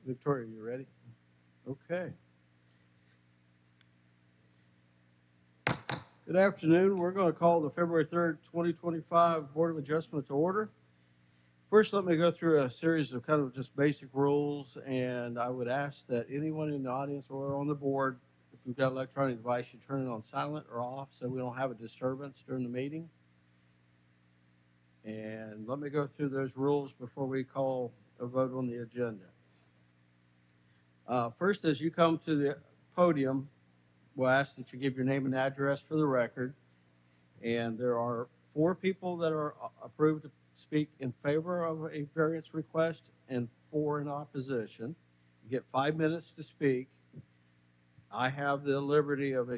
Victoria, you ready? Okay. Good afternoon. We're going to call the February 3rd, 2025 Board of Adjustment to order. First, let me go through a series of kind of just basic rules, and I would ask that anyone in the audience or on the board, if you've got an electronic device, you turn it on silent or off so we don't have a disturbance during the meeting. And let me go through those rules before we call a vote on the agenda. First, as you come to the podium, we'll ask that you give your name and address for the record. And there are 4 people that are approved to speak in favor of a variance request and 4 in opposition. You get 5 minutes to speak. I have the liberty of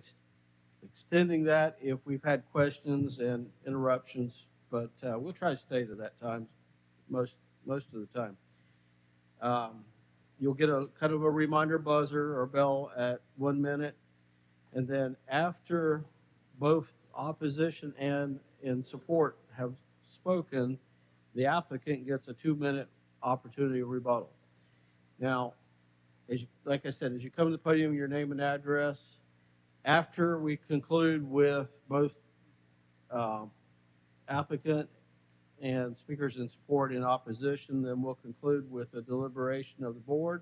extending that if we've had questions and interruptions, but we'll try to stay to that time most of the time. You'll get a kind of a reminder buzzer or bell at 1 minute. And then after both opposition and in support have spoken, the applicant gets a 2-minute opportunity of rebuttal. Now, like I said, as you come to the podium, your name and address. After we conclude with both applicant and speakers in support and opposition, then we'll conclude with a deliberation of the board.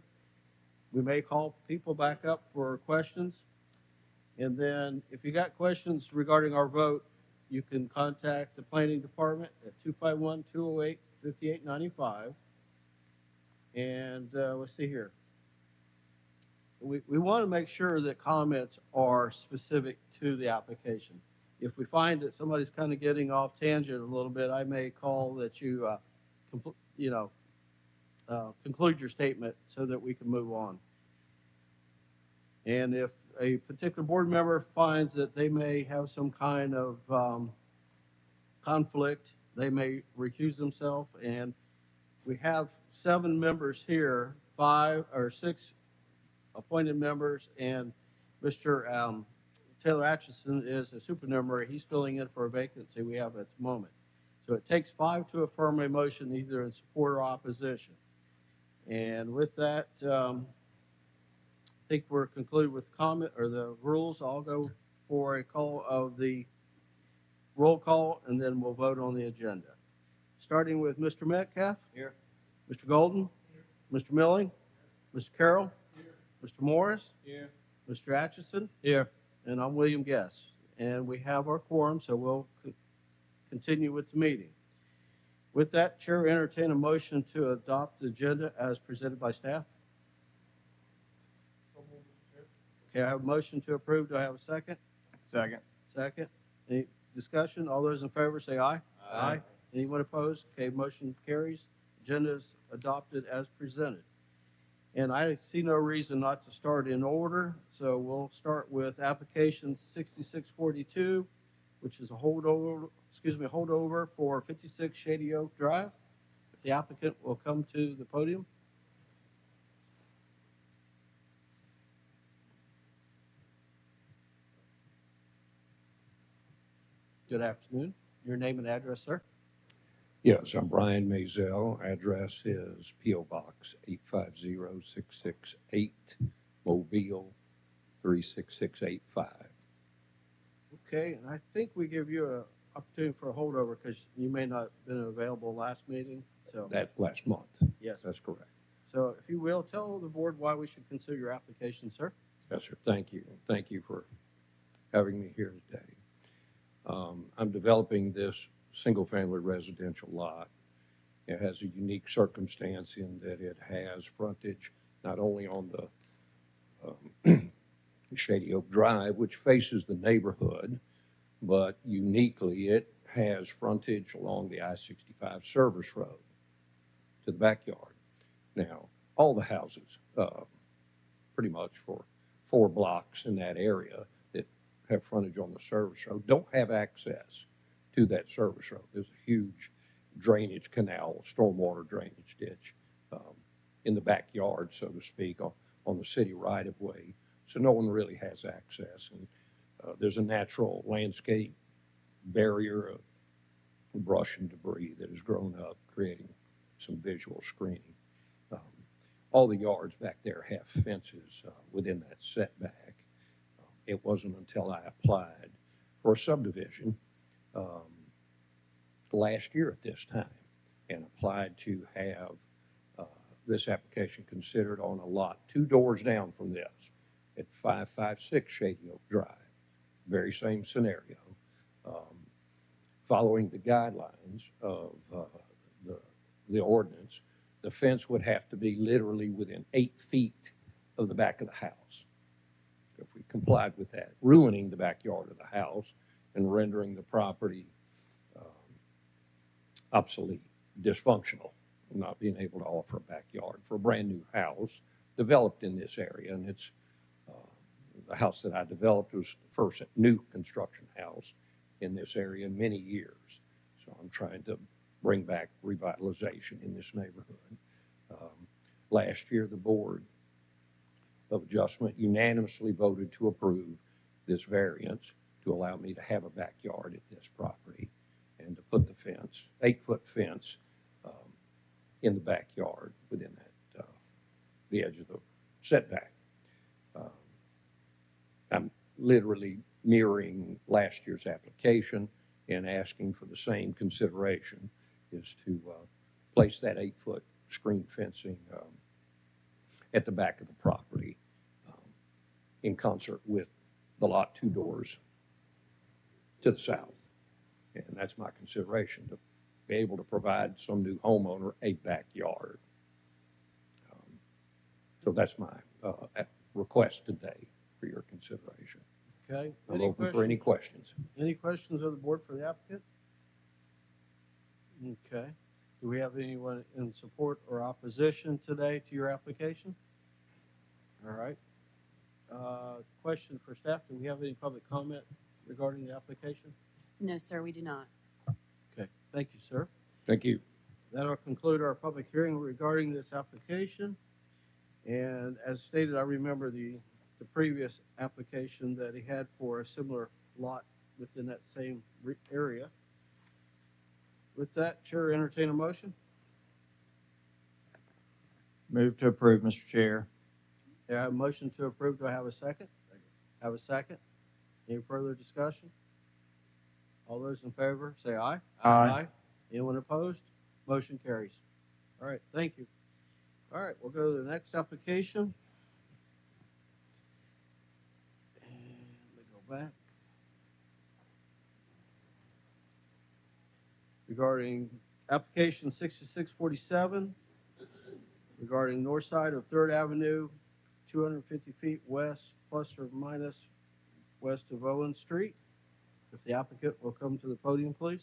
We may call people back up for questions. And then if you got questions regarding our vote, you can contact the planning department at 251-208-5895. And let's see here. We want to make sure that comments are specific to the application. If we find that somebody's kind of getting off tangent a little bit, I may call that you, conclude your statement so that we can move on. And if a particular board member finds that they may have some kind of conflict, they may recuse themselves. And we have 7 members here, 5 or 6 appointed members, and Mr. Taylor Atchison is a supernumerary. He's filling in for a vacancy we have at the moment. So it takes 5 to affirm a motion, either in support or opposition. And with that, I think we're concluded with comment or the rules. I'll go for a call of the roll call, and then we'll vote on the agenda. Starting with Mr. Metcalf. Here. Mr. Golden. Here. Mr. Milling. Here. Mr. Carroll. Here. Mr. Morris. Here. Mr. Atchison. Here. And I'm William Guest. And we have our quorum, so we'll continue with the meeting. With that, Chair will entertain a motion to adopt the agenda as presented by staff. Okay, I have a motion to approve. Do I have a second? Second. Second. Any discussion? All those in favor say aye. Aye. Anyone opposed? Okay, motion carries. Agenda is adopted as presented. And I see no reason not to start in order, so we'll start with application 6642, which is a holdover for 56 Shady Oak Drive. If the applicant will come to the podium. Good afternoon. Your name and address, sir? Yes, I'm Brian Mazel. Address is P.O. Box 850668, Mobile 36685. Okay, and I think we give you an opportunity for a holdover because you may not have been available last meeting. So That last month. yes, That's correct. so if you will, tell the board why we should consider your application, sir. Yes, sir. Thank you. Thank you for having me here today. I'm developing this single-family residential lot. It has a unique circumstance in that it has frontage not only on the Shady Oak Drive, which faces the neighborhood, but uniquely it has frontage along the I-65 service road to the backyard. Now, all the houses, pretty much for 4 blocks in that area that have frontage on the service road, don't have access to that service road. There's a huge drainage canal, stormwater drainage ditch in the backyard, so to speak, on the city right-of-way. So no one really has access. And there's a natural landscape barrier of brush and debris that has grown up, creating some visual screening. all the yards back there have fences within that setback. It wasn't until I applied for a subdivision um, last year at this time and applied to have uh, this application considered on a lot 2 doors down from this at 556 Shady Oak Drive. Very same scenario. Um, Following the guidelines of the ordinance, the fence would have to be literally within 8 feet of the back of the house. If we complied with that, ruining the backyard of the house and rendering the property obsolete, dysfunctional, not being able to offer a backyard for a brand new house developed in this area. And it's the house that I developed was the first new construction house in this area in many years. So I'm trying to bring back revitalization in this neighborhood. Last year, the Board of Adjustment unanimously voted to approve this variance to allow me to have a backyard at this property and to put the fence, 8-foot fence, in the backyard within that, the edge of the setback. I'm literally mirroring last year's application and asking for the same consideration, is to place that 8-foot screen fencing at the back of the property in concert with the lot 2 doors to the south. And that's my consideration, to be able to provide some new homeowner a backyard. So that's my request today for your consideration. Okay. I'm open for any questions. Any questions of the board for the applicant? Okay. Do we have anyone in support or opposition today to your application? All right. Question for staff. Do we have any public comment regarding the application? No, sir, we do not. Okay. Thank you, sir. Thank you. That'll conclude our public hearing regarding this application. And as stated, I remember the previous application that he had for a similar lot within that same area. With that, Chair, entertain a motion. Move to approve, Mr. Chair. I have a motion to approve. Do I have a second? Have a second? Any further discussion? All those in favor, say aye. Aye. Anyone opposed? Motion carries. All right, thank you. All right, we'll go to the next application. And let me go back. Regarding application 6647, regarding north side of 3rd Avenue, 250 feet west, plus or minus west of Owen Street. If the applicant will come to the podium, please.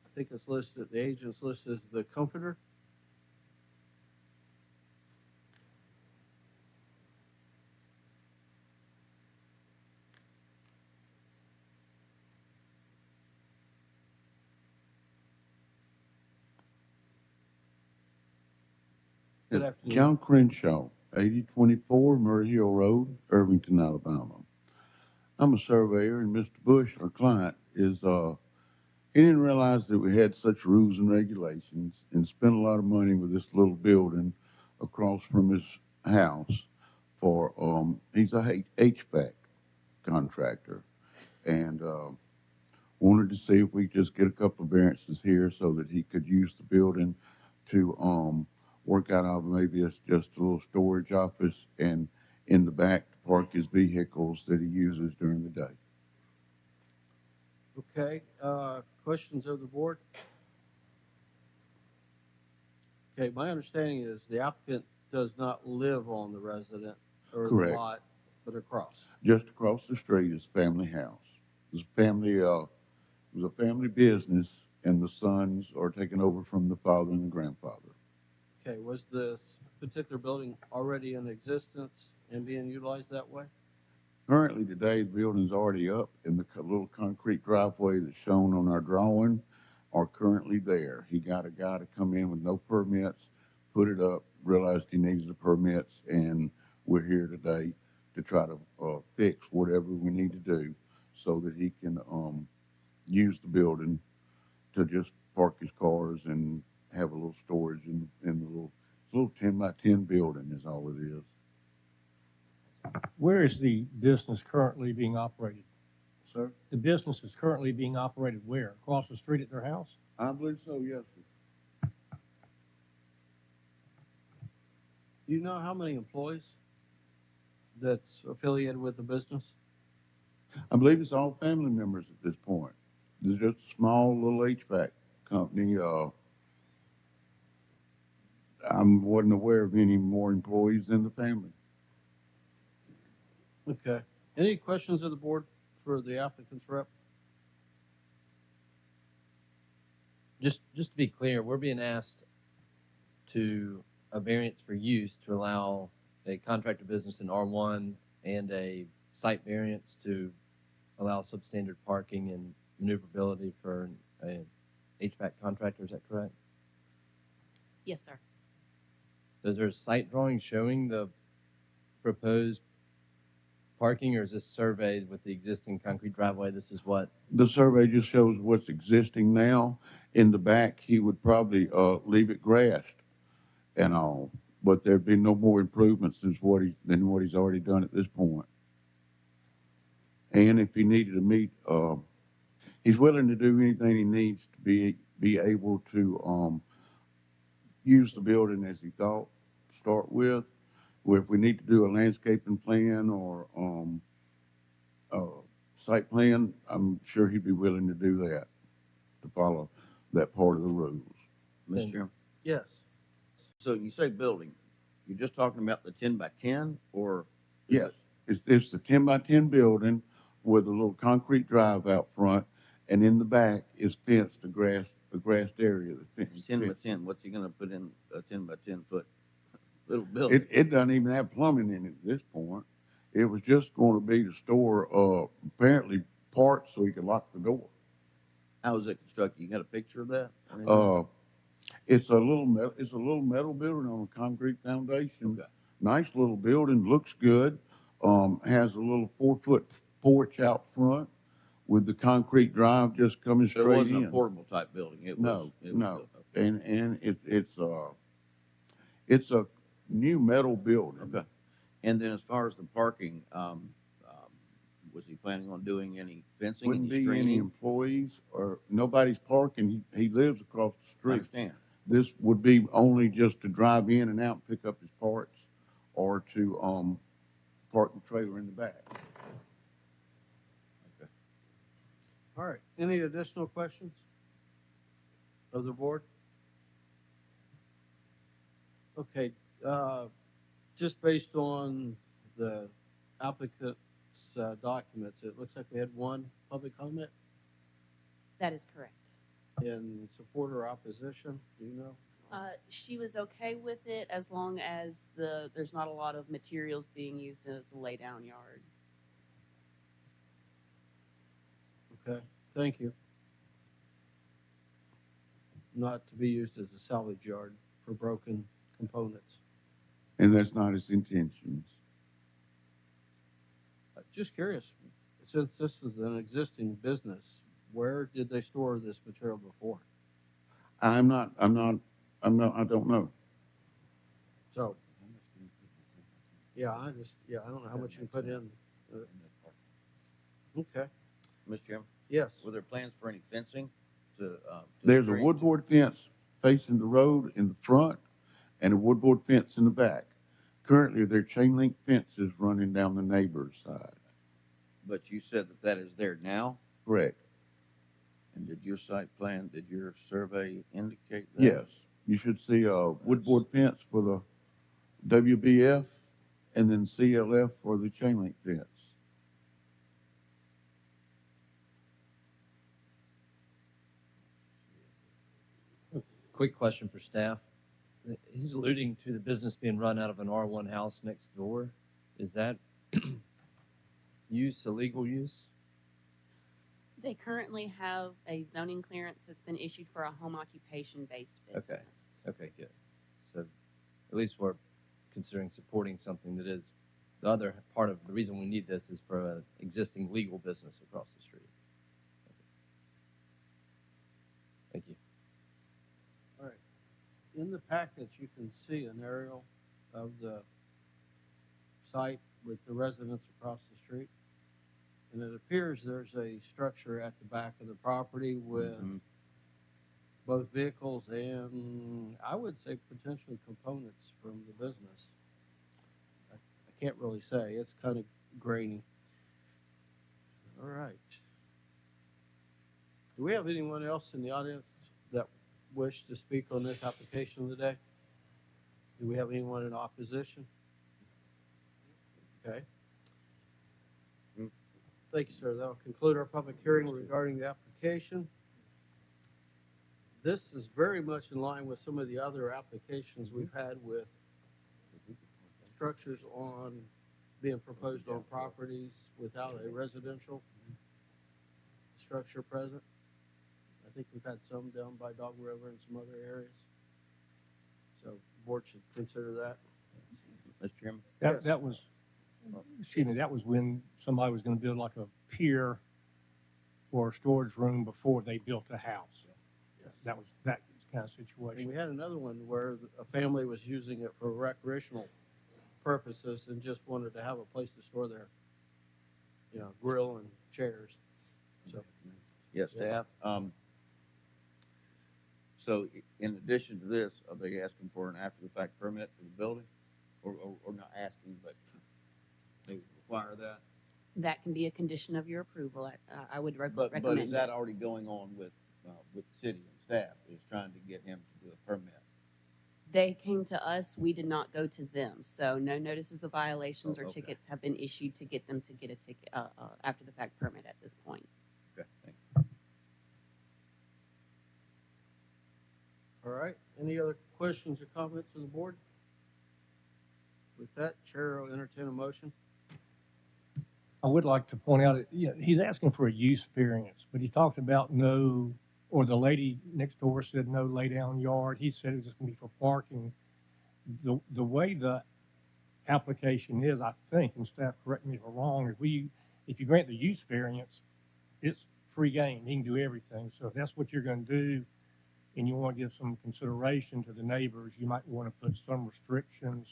I think it's listed, the agent's listed as the Comforter. Good afternoon. John Crenshaw, 8024 Murray Hill Road, Irvington, Alabama. I'm a surveyor, and Mr. Bush, our client, he didn't realize that we had such rules and regulations and spent a lot of money with this little building across from his house for, he's a HVAC contractor, and wanted to see if we could just get a couple of variances here so that he could use the building to work out of maybe it's just a little storage office, and in the back to park his vehicles that he uses during the day. Okay, questions of the board? Okay, my understanding is the applicant does not live on the resident or the Correct. lot, but across. Just across the street is family house. It was a family business, and the sons are taking over from the father and the grandfather. Okay, was this particular building already in existence and being utilized that way? Currently today, the building's already up, and the little concrete driveway that's shown on our drawing are currently there. He got a guy to come in with no permits, put it up, realized he needs the permits, and we're here today to try to fix whatever we need to do so that he can use the building to just park his cars and have a little storage in the little little 10-by-10 building is all it is. Where is the business currently being operated? Sir? The business is currently being operated where? Across the street at their house? I believe so, yes, sir. Do you know how many employees that's affiliated with the business? I believe it's all family members at this point. There's just a small little HVAC company. I wasn't aware of any more employees than the family. Okay. Any questions of the board for the applicant's rep? Just to be clear, we're being asked to a variance for use to allow a contractor business in R1 and a site variance to allow substandard parking and maneuverability for a HVAC contractor. Is that correct? Yes, sir. Is there a site drawing showing the proposed parking, or is this surveyed with the existing concrete driveway? This is what. The survey just shows what's existing now. In the back, he would probably leave it grassed and all, but there'd be no more improvements than what he's already done at this point. And if he needed to meet, he's willing to do anything he needs to be able to use the building as he thought to start with. Where if we need to do a landscaping plan or site plan, I'm sure he'd be willing to do that, to follow that part of the rules. Mr. Chairman, Yes. so you say building, you're just talking about the 10-by-10 or? Yes, it's the 10-by-10 building with a little concrete drive out front, and in the back is fenced, a grassed area. That's fenced. 10-by-10, what's he gonna put in a 10-by-10 foot little building? It doesn't even have plumbing in it at this point. It was just going to be to store apparently parts so he could lock the door. How is it constructed? You got a picture of that? It's a little metal building on a concrete foundation. Okay. Nice little building, looks good. Has a little 4-foot porch out front with the concrete drive just coming So it straight wasn't in. a portable type building? It was. No. And it's a new metal building. Okay. And then as far as the parking, was he planning on doing any fencing, Wouldn't any be any screening? employees or nobody's parking. He lives across the I street. understand. This would be only just to drive in and out and pick up his parts or to park the trailer in the back. All right. Any additional questions of the board? Okay. Just based on the applicant's documents, it looks like we had one public comment That is correct. in support or opposition. Do you know? She was okay with it as long as there's not a lot of materials being used as a lay down yard. Okay. Thank you. Not to be used as a salvage yard for broken components. And that's not his intentions. Just curious, since this is an existing business, where did they store this material before? I don't know. So, yeah, I don't know how much you can put in. Okay, Mr. Chairman, yes. were there plans for any fencing to There's a screen? woodboard fence facing the road in the front and a woodboard fence in the back. Currently, there are chain link fences running down the neighbor's side. But you said that is there now? Correct. And did your survey indicate that? Yes. You should see a woodboard fence for the WBF and then CLF for the chain link fence. Quick question for staff. He's alluding to the business being run out of an R1 house next door. Is that use a legal use? They currently have a zoning clearance that's been issued for a home occupation based business. Okay, good. So at least we're considering supporting something that is, the other part of the reason we need this is for an existing legal business across the street. Thank you. In the package, you can see an aerial of the site with the residents across the street. And it appears there's a structure at the back of the property with Mhm. both vehicles and I would say potentially components from the business. I can't really say. It's kind of grainy. All right. Do we have anyone else in the audience that wish to speak on this application today? Do we have anyone in opposition? Okay. Thank you, sir. That'll conclude our public hearing regarding the application. This is very much in line with some of the other applications we've had with structures being proposed on properties without a residential structure present. I think we've had some down by Dog River and some other areas. So the board should consider that. Mr. Chairman? Yes. That was, excuse me, that was when somebody was gonna build like a pier or a storage room before they built a house. Yes. That was that kind of And situation. we had another one where a family was using it for recreational purposes and just wanted to have a place to store their, grill and chairs. So, Yes, staff. So in addition to this, are they asking for an after-the-fact permit for the building? Or not asking, but they require that? That can be a condition of your approval. I would But recommend is that it. already going on with the city and staff, is trying to get him to do a permit? They came to us, we did not go to them. So no notices of violations Oh, or okay. tickets have been issued to get them to get a ticket, after the fact permit at this point. Okay, thank you. all right. Any other questions or comments from the board? With that, Chair will entertain a motion. I would like to point out, he's asking for a use variance, but he talked about or the lady next door said no lay down yard. He said it was just gonna be for parking. The way the application is, I think, and staff correct me if I'm wrong, if you grant the use variance, it's free game. He can do everything. So if that's what you're gonna do, and you want to give some consideration to the neighbors, you might want to put some restrictions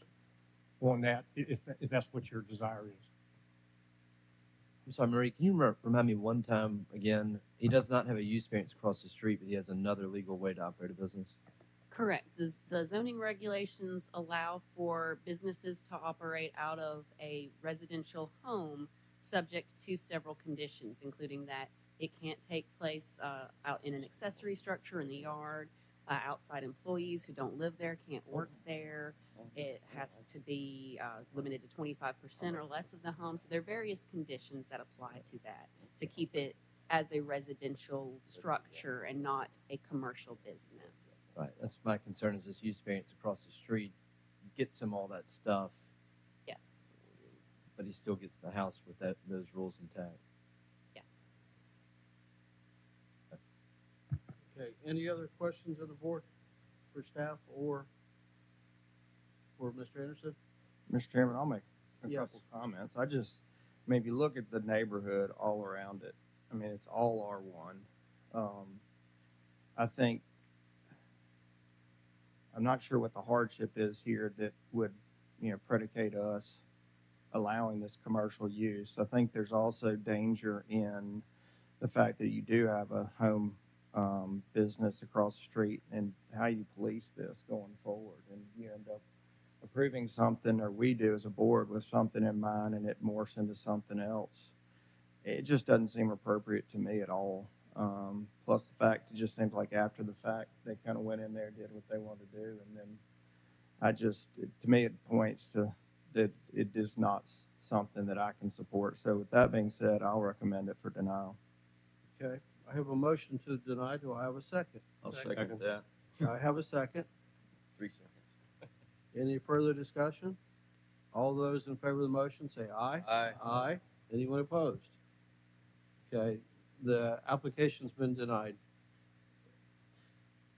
on that if that's what your desire is. I'm sorry, Marie, can you remind me one time again? He does not have a use variance across the street, but he has another legal way to operate a business. Correct. The zoning regulations allow for businesses to operate out of a residential home subject to several conditions, including that it can't take place out in an accessory structure in the yard. Outside employees who don't live there can't work there. It has to be limited to 25% or less of the home. So there are various conditions that apply to that to keep it as a residential structure and not a commercial business. Right. That's my concern is this use variance across the street gets him all that stuff, Yes. but he still gets the house with those rules intact. Yes. Okay, any other questions of the board for staff or for Mr. Anderson? Mr. Chairman, I'll make a Yes. couple comments. I just, maybe look at the neighborhood all around it. I mean, it's all R1. I think, I'm not sure what the hardship is here that would, predicate us allowing this commercial use. I think there's also danger in the fact that you do have a home business across the street and how you police this going forward. And you end up approving something, or we do as a board, with something in mind and it morphs into something else. It just doesn't seem appropriate to me at all. Plus the fact, it just seems like after the fact, they kind of went in there, did what they wanted to do. And then to me, it points to that it is not something that I can support. So with that being said, I'll recommend it for denial. Okay, I have a motion to deny. Do I have a second? I'll second that. I have a second. 3 seconds. Any further discussion? All those in favor of the motion say aye. Aye. Aye. Anyone opposed? Okay, the application's been denied.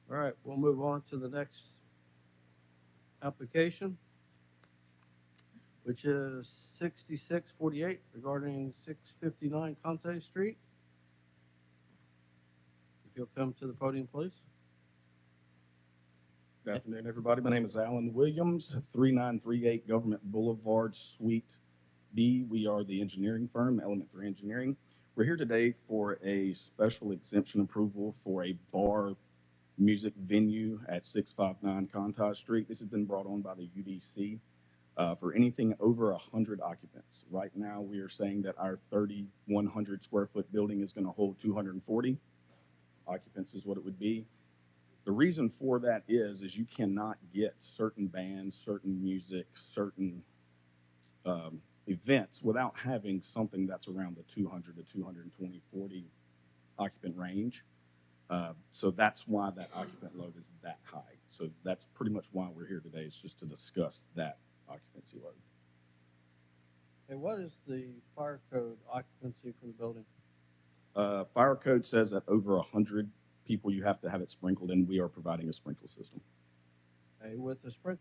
All right, we'll move on to the next application, which is 6648 regarding 659 Conte Street. If you'll come to the podium, please. Good afternoon, everybody. My name is Alan Williams, 3938 Government Boulevard, Suite B. We are the engineering firm, Element 3 Engineering. We're here today for a special exemption approval for a bar music venue at 659 Contage Street. This has been brought on by the UDC for anything over 100 occupants. Right now, we are saying that our 3,100 square foot building is going to hold 240 occupants is what it would be. The reason for that is you cannot get certain bands, certain music, certain events without having something that's around the 200 to 220, 40 occupant range. So that's why that occupant load is that high. So that's pretty much why we're here today, is just to discuss that occupancy load. And what is the fire code occupancy for the building? Fire code says that over 100 people, you have to have it sprinkled, and we are providing a sprinkler system. Okay, with the sprinkler.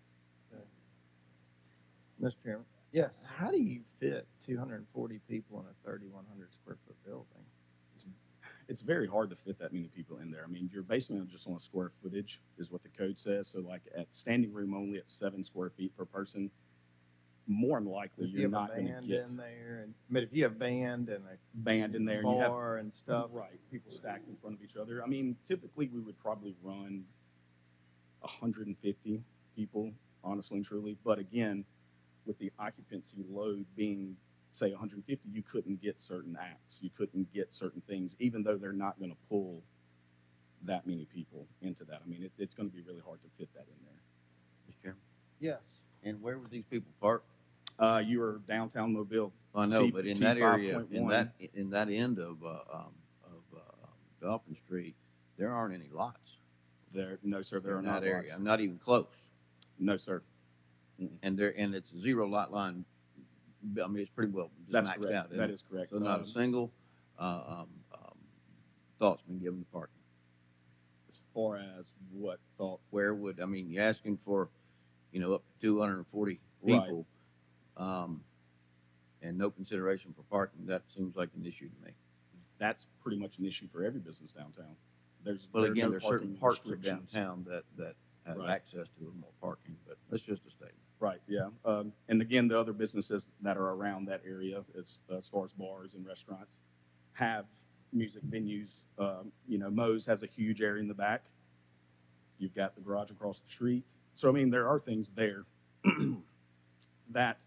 Mr. Chairman, Yes. how do you fit 240 people in a 3,100 square foot building? It's very hard to fit that many people in there. I mean, you're basing it just on square footage is what the code says. So like at standing room only at 7 square feet per person, more than likely If you're you not have a going to band get in there, but if you have band and a band in there and you have bar and stuff, right, people stacked in front of each other. I mean, typically we would probably run 150 people, honestly and truly. But again, with the occupancy load being, say, 150, you couldn't get certain acts. You couldn't get certain things, even though they're not going to pull that many people into that. I mean, it's going to be really hard to fit that in there. Mr. Chairman, Yes. and where would these people park? You are downtown Mobile. I know, T- but in that area, T5.1. in that end of Dolphin Street, there aren't any lots. There, no, sir, there are in not that area. lots. Not even close. No, sir. And it's a zero lot line. I mean, it's pretty well just That's maxed correct. out. isn't That it? is correct. So not a single thought's been given to parking. As far as what thought, Where would, I mean, you're asking for, up to 240 Right. people, and no consideration for parking. That seems like an issue to me. that's pretty much an issue for every business downtown. Well, there are again, no there's certain parking parts of restrictions. downtown that have Right. access to a little more parking, but that's just a statement. Right, yeah. And again, the other businesses that are around that area, as far as bars and restaurants, have music venues. Moe's has a huge area in the back. You've got the garage across the street. So, I mean, there are things there that,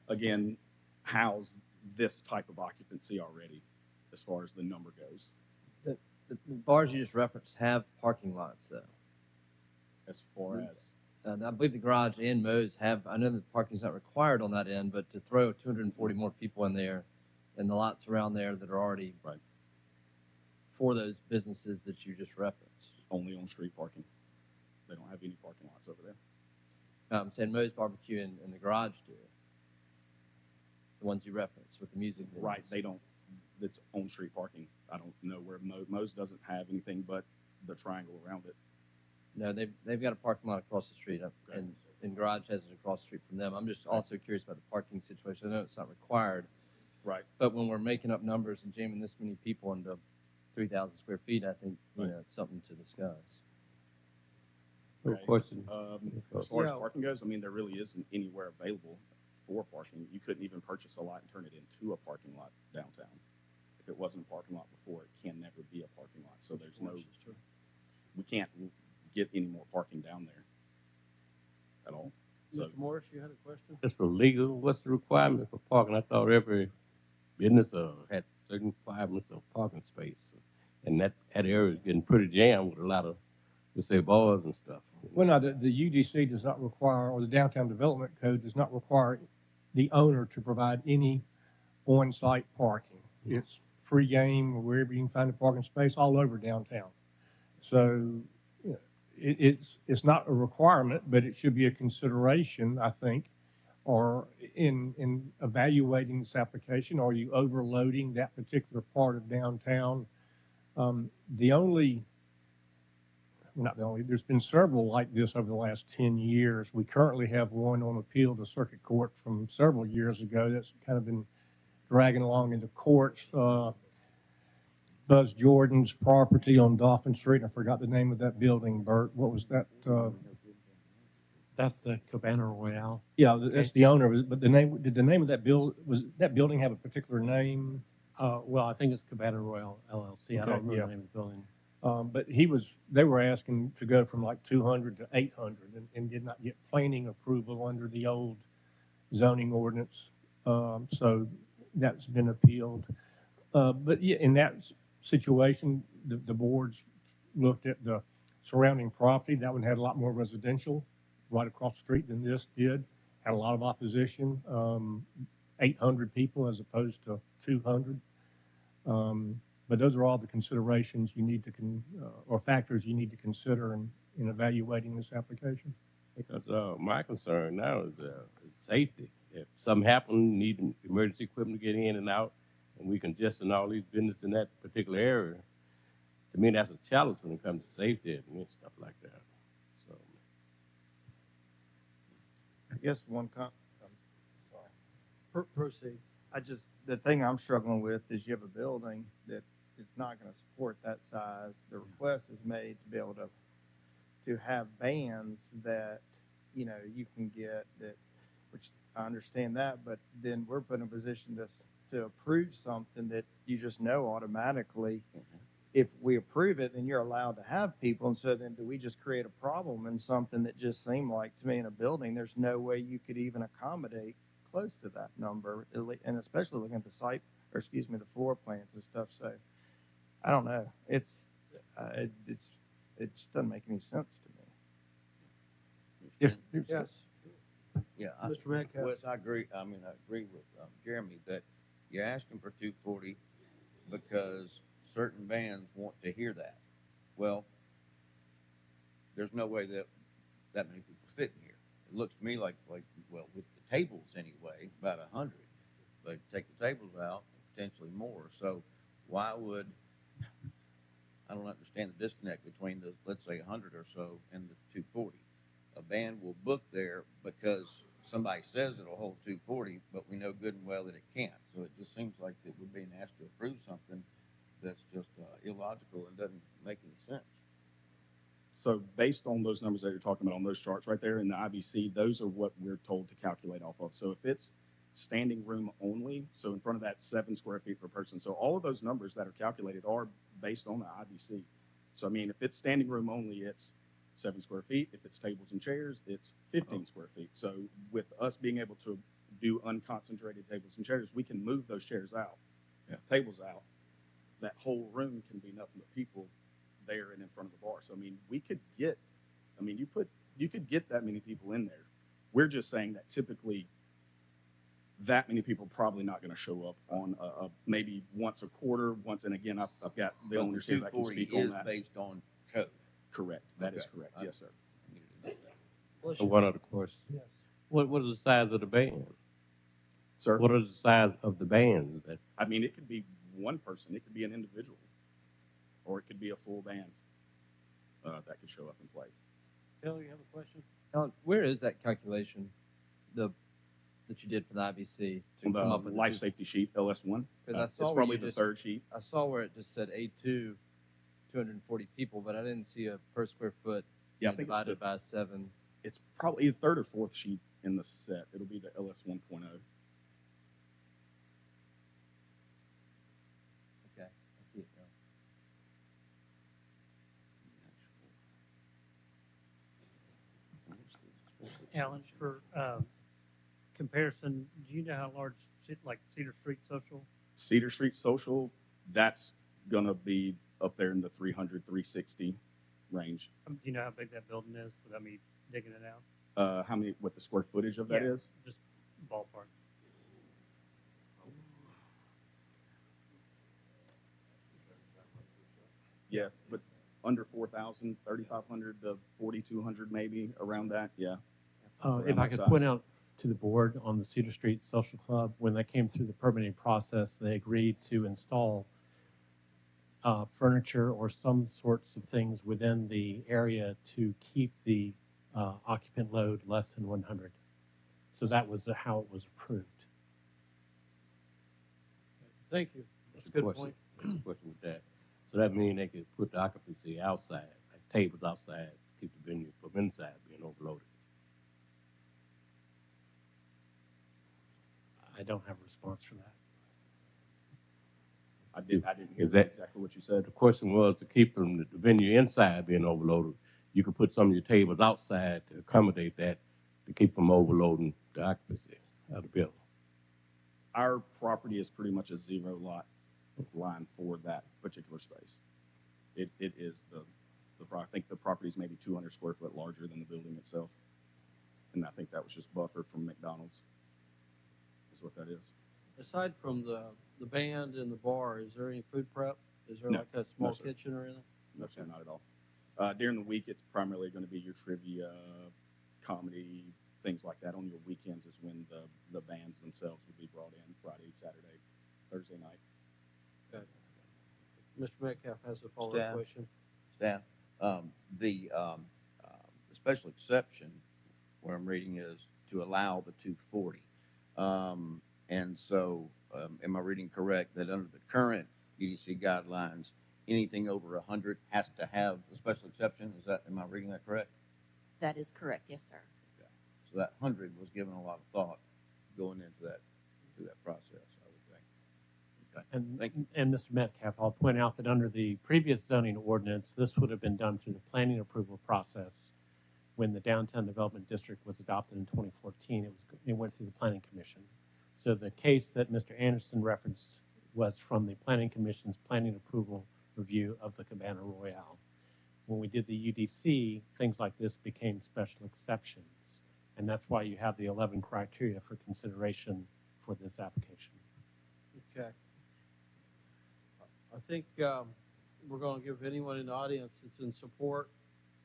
again, house this type of occupancy already, as far as the number goes. The bars you just referenced have parking lots, though. As far as I believe the garage and Moe's have, I know that parking's not required on that end, but to throw 240 more people in there and the lots around there that are already Right. for those businesses that you just referenced. only on street parking, they don't have any parking lots over there. I'm saying Moe's Barbecue and the garage do. The ones you referenced with the music venues. Right, they don't. It's on street parking. I don't know where Moe's doesn't have anything but the triangle around it. No, they've got a parking lot across the street, and Garage has it across the street from them. I'm just also curious about the parking situation. I know it's not required, Right. but when we're making up numbers and jamming this many people into 3,000 square feet, I think it's something to discuss. No Okay. question. As far Yeah. as parking goes, I mean, there really isn't anywhere available for parking. You couldn't even purchase a lot and turn it into a parking lot downtown. If it wasn't a parking lot before, it can never be a parking lot. So there's no, we can't get any more parking down there at all. So Mr. Morris, you had a question? Just for legal, what's the requirement for parking? I thought every business had certain requirements of parking space. And that area is getting pretty jammed with a lot of, let's say, bars and stuff. Well, no, the UDC does not require, or the Downtown Development Code does not require the owner to provide any on-site parking. It's free game wherever you can find a parking space all over downtown. So it's not a requirement, but it should be a consideration, I think, or in evaluating this application. Are you overloading that particular part of downtown? There's been several like this over the last 10 years. We currently have one on appeal to circuit court from several years ago that's kind of been dragging along into courts. Buzz Jordan's property on Dolphin Street. I forgot the name of that building, Bert. What was that? That's the Cabana Royale. Yeah, that's the owner, but did the name of that that building have a particular name? Well, I think it's Cabana Royale LLC. I Okay, don't remember yeah. the name of the building. But they were asking to go from like 200 to 800 and did not get planning approval under the old zoning ordinance. So that's been appealed. But yeah, in that situation, the boards looked at the surrounding property. That one had a lot more residential right across the street than this did. Had a lot of opposition, 800 people as opposed to 200. But those are all the considerations you need to, or factors you need to consider in evaluating this application. Because my concern now is safety. If something happened, need emergency equipment to get in and out, and we congesting all these businesses in that particular area, to me that's a challenge when it comes to safety and stuff like that. So I guess sorry. Proceed. The thing I'm struggling with is you have a building that is not going to support that size. The request is made to be able to have bands that, you know, you can get that, which I understand that, but then we're put in a position to approve something that you just know automatically, if we approve it, then you're allowed to have people. And so then do we just create a problem in something that just seemed like, to me, in a building, there's no way you could even accommodate close to that number, and especially looking at the floor plans and stuff. So I don't know. It just doesn't make any sense to me. Yes. Yes. Yeah, Mr. Metcalf. Wes, I agree. I agree with Jeremy that you're asking for 240 because certain bands want to hear that. Well, there's no way that many people fit in here. It looks to me like well, with the tables anyway, about 100. But take the tables out, potentially more. So why would, I don't understand the disconnect between the, let's say 100 or so and the 240. A band will book there because somebody says it'll hold 240, but we know good and well that it can't. So it just seems like that we're being asked to approve something that's just illogical and doesn't make any sense. So based on those numbers that you're talking about on those charts right there in the IBC, those are what we're told to calculate off of. So if it's standing room only, so in front of that 7 square feet per person, so all of those numbers that are calculated are based on the IBC. So I mean, if it's standing room only, it's 7 square feet. If it's tables and chairs, it's 15 square feet. So with us being able to do unconcentrated tables and chairs, we can move those chairs out, tables out. That whole room can be nothing but people there and in front of the bar. So I mean, we could get, I mean, you could get that many people in there. We're just saying that typically that many people probably not going to show up on maybe once a quarter, and again, I've got the owners here that can speak on that. Based on code. Correct. That is correct. Yes, sir. Bless so you. one other question. Yes. What is the size of the band? Sir? What is the size of the bands? That I mean, it could be one person. It could be an individual. Or it could be a full band that could show up and play. Taylor, you have a question? Alan, where is that calculation that you did for the IBC to On come up the with life safety sheet, LS1. Because I saw It's where probably you the just- third sheet. I saw where it just said A2, 240 people, but I didn't see a per square foot Yeah, I think it's divided by 7. It's probably the third or fourth sheet in the set. It'll be the LS 1.0. Okay, I see it now. Alan, for comparison, do you know how large, like Cedar Street Social? Cedar Street Social, that's going to be up there in the 300, 360 range. Do you know how big that building is without me digging it out? How many, what the square footage of that Yeah. is? Just ballpark. Yeah, but under 4,000, 3,500 to 4,200 maybe, around that, yeah. If Around I that could size. point out to the board on the Cedar Street Social Club, when they came through the permitting process, they agreed to install furniture or some sorts of things within the area to keep the occupant load less than 100. So that was how it was approved. Thank you. That's That's a good question. point. That's a question with that. So that means they could put the occupancy outside, like tables outside, keep the venue from inside being overloaded. I don't have a response for that. I didn't hear Is that- exactly what you said. The question was to keep from the venue inside being overloaded. You could put some of your tables outside to accommodate that, to keep from overloading the occupancy of the building. Our property is pretty much a zero lot line for that particular space. It is I think the property is maybe 200 square foot larger than the building itself. And I think that was just buffered from McDonald's, is what that is. Aside from the band and the bar, is there any food prep? Is there No. like a small No, sir. kitchen or anything? No, sir, not at all. During the week, it's primarily going to be your trivia, comedy, things like that. On your weekends is when the bands themselves will be brought in Friday, Saturday, Thursday night. Okay. Mr. Metcalf has a follow-up Staff. question. Staff, the special exception, where I'm reading is to allow the 240. And so, am I reading correct that under the current EDC guidelines, anything over 100 has to have a special exception? Am I reading that correct? That is correct, yes, sir. So that 100 was given a lot of thought going into that process, I would think. Okay. And, Thank you. and Mr. Metcalf, I'll point out that under the previous zoning ordinance, this would have been done through the planning approval process. When the downtown development district was adopted in 2014, it went through the planning commission. So the case that Mr. Anderson referenced was from the planning commission's planning approval review of the Cabana Royale. When we did the UDC, things like this became special exceptions. And that's why you have the 11 criteria for consideration for this application. Okay. I think we're going to give anyone in the audience that's in support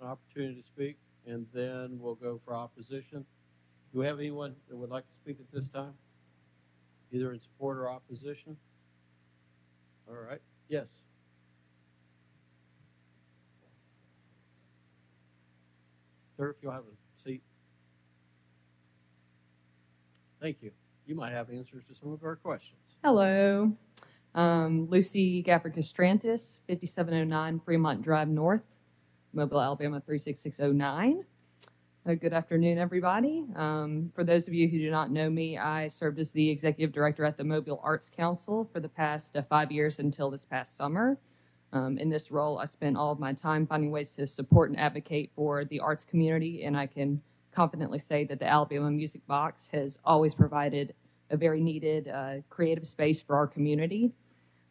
an opportunity to speak, and then we'll go for opposition. Do we have anyone that would like to speak at this time? Either in support or opposition? All right. Yes. Sir, if you'll have a seat. Thank you. You might have answers to some of our questions. Hello. Lucy Gafford-Castrantis, 5709 Fremont Drive North, Mobile, Alabama 36609. Good afternoon, everybody. For those of you who do not know me, I served as the executive director at the Mobile Arts Council for the past 5 years until this past summer. In this role, I spent all of my time finding ways to support and advocate for the arts community, and I can confidently say that the Alabama Music Box has always provided a very needed creative space for our community.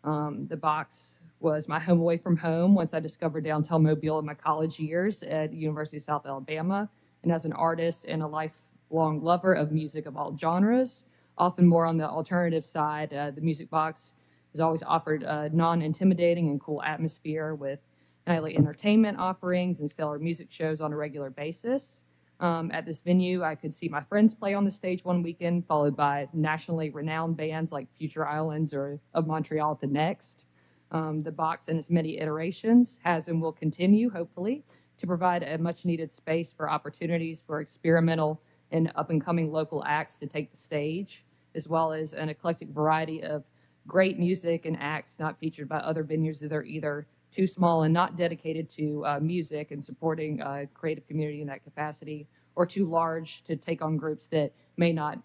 The box was my home away from home once I discovered downtown Mobile in my college years at the University of South Alabama. And as an artist and a lifelong lover of music of all genres, often more on the alternative side, the Music Box has always offered a non-intimidating and cool atmosphere with nightly entertainment offerings and stellar music shows on a regular basis. At this venue, I could see my friends play on the stage one weekend, followed by nationally renowned bands like Future Islands or of Montreal at the next. The box in its many iterations has and will continue, hopefully, to provide a much-needed space for opportunities for experimental and up-and-coming local acts to take the stage, as well as an eclectic variety of great music and acts not featured by other venues that are either too small and not dedicated to music and supporting a creative community in that capacity, or too large to take on groups that may not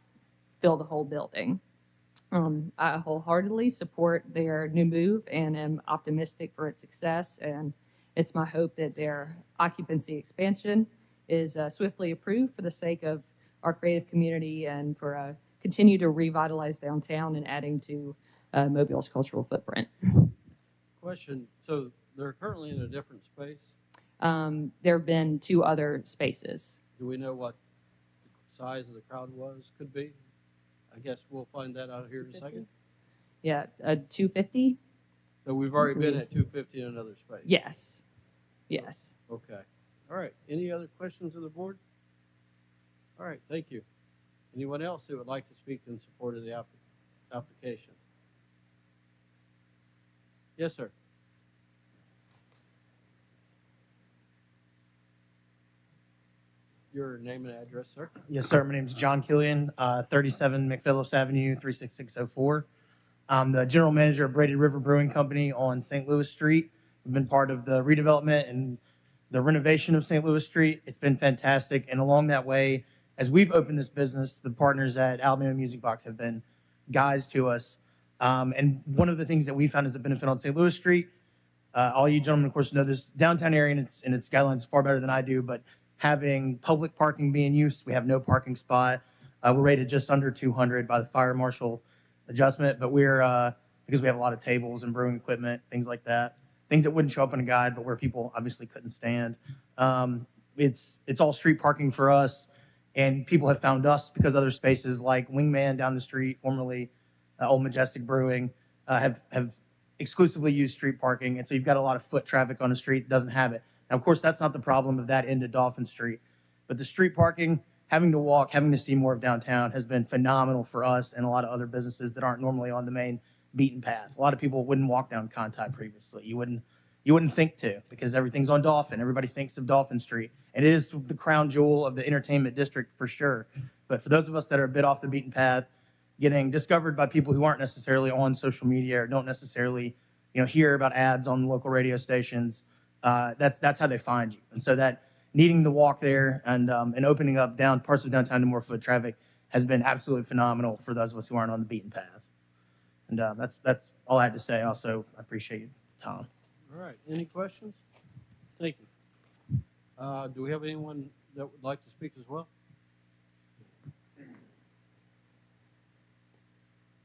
fill the whole building. I wholeheartedly support their new move and am optimistic for its success, and it's my hope that their occupancy expansion is swiftly approved for the sake of our creative community and for continue to revitalize downtown and adding to Mobile's cultural footprint. Question. So they're currently in a different space. There have been 2 other spaces. Do we know what the size of the crowd could be? I guess we'll find that out here in a second. Yeah, 250? So we've already been at 250 in another space. Yes. Yes. Okay. All right. Any other questions of the board? All right. Thank you. Anyone else who would like to speak in support of the application? Yes, sir. Your name and address, sir. Yes, sir. My name is John Killian, 37 McPhillips Avenue, 36604. I'm the general manager of Braided River Brewing Company on St. Louis Street. We've been part of the redevelopment and the renovation of St. Louis Street. It's been fantastic. And along that way, as we've opened this business, the partners at Alabama Music Box have been guys to us. And one of the things that we found as a benefit on St. Louis Street, all you gentlemen, of course, know this downtown area and its guidelines far better than I do, but having public parking being used, we have no parking spot. We're rated just under 200 by the fire marshal adjustment, but we're, because we have a lot of tables and brewing equipment, things like that, things that wouldn't show up in a guide, but where people obviously couldn't stand. It's all street parking for us, and people have found us because other spaces like Wingman down the street, formerly Old Majestic Brewing, have exclusively used street parking, and so you've got a lot of foot traffic on the street that doesn't have it. Now, of course, that's not the problem of that end of Dolphin Street, but the street parking, having to walk, having to see more of downtown has been phenomenal for us and a lot of other businesses that aren't normally on the main beaten path. A lot of people wouldn't walk down Conti previously. You wouldn't think to, because everything's on Dolphin. Everybody thinks of Dolphin Street, and it is the crown jewel of the entertainment district for sure. But for those of us that are a bit off the beaten path, getting discovered by people who aren't necessarily on social media or don't necessarily, hear about ads on local radio stations, that's how they find you. And so that needing to walk there and opening up parts of downtown to more foot traffic has been absolutely phenomenal for those of us who aren't on the beaten path. And that's all I had to say. Also, I appreciate you, Tom. All right. Any questions? Thank you. Do we have anyone that would like to speak as well?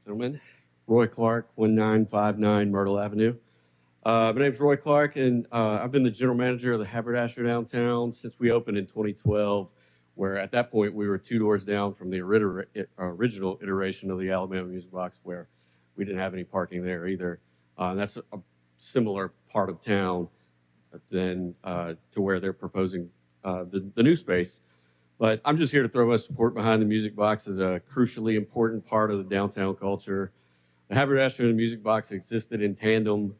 Gentlemen, Roy Clark, 1959 Myrtle Avenue. My name's Roy Clark, and I've been the general manager of the Haberdasher downtown since we opened in 2012, where at that point we were 2 doors down from the original iteration of the Alabama Music Box, where we didn't have any parking there either. That's a similar part of town than to where they're proposing the new space. But I'm just here to throw my support behind the Music Box as a crucially important part of the downtown culture. The Haberdasher and the Music Box existed in tandem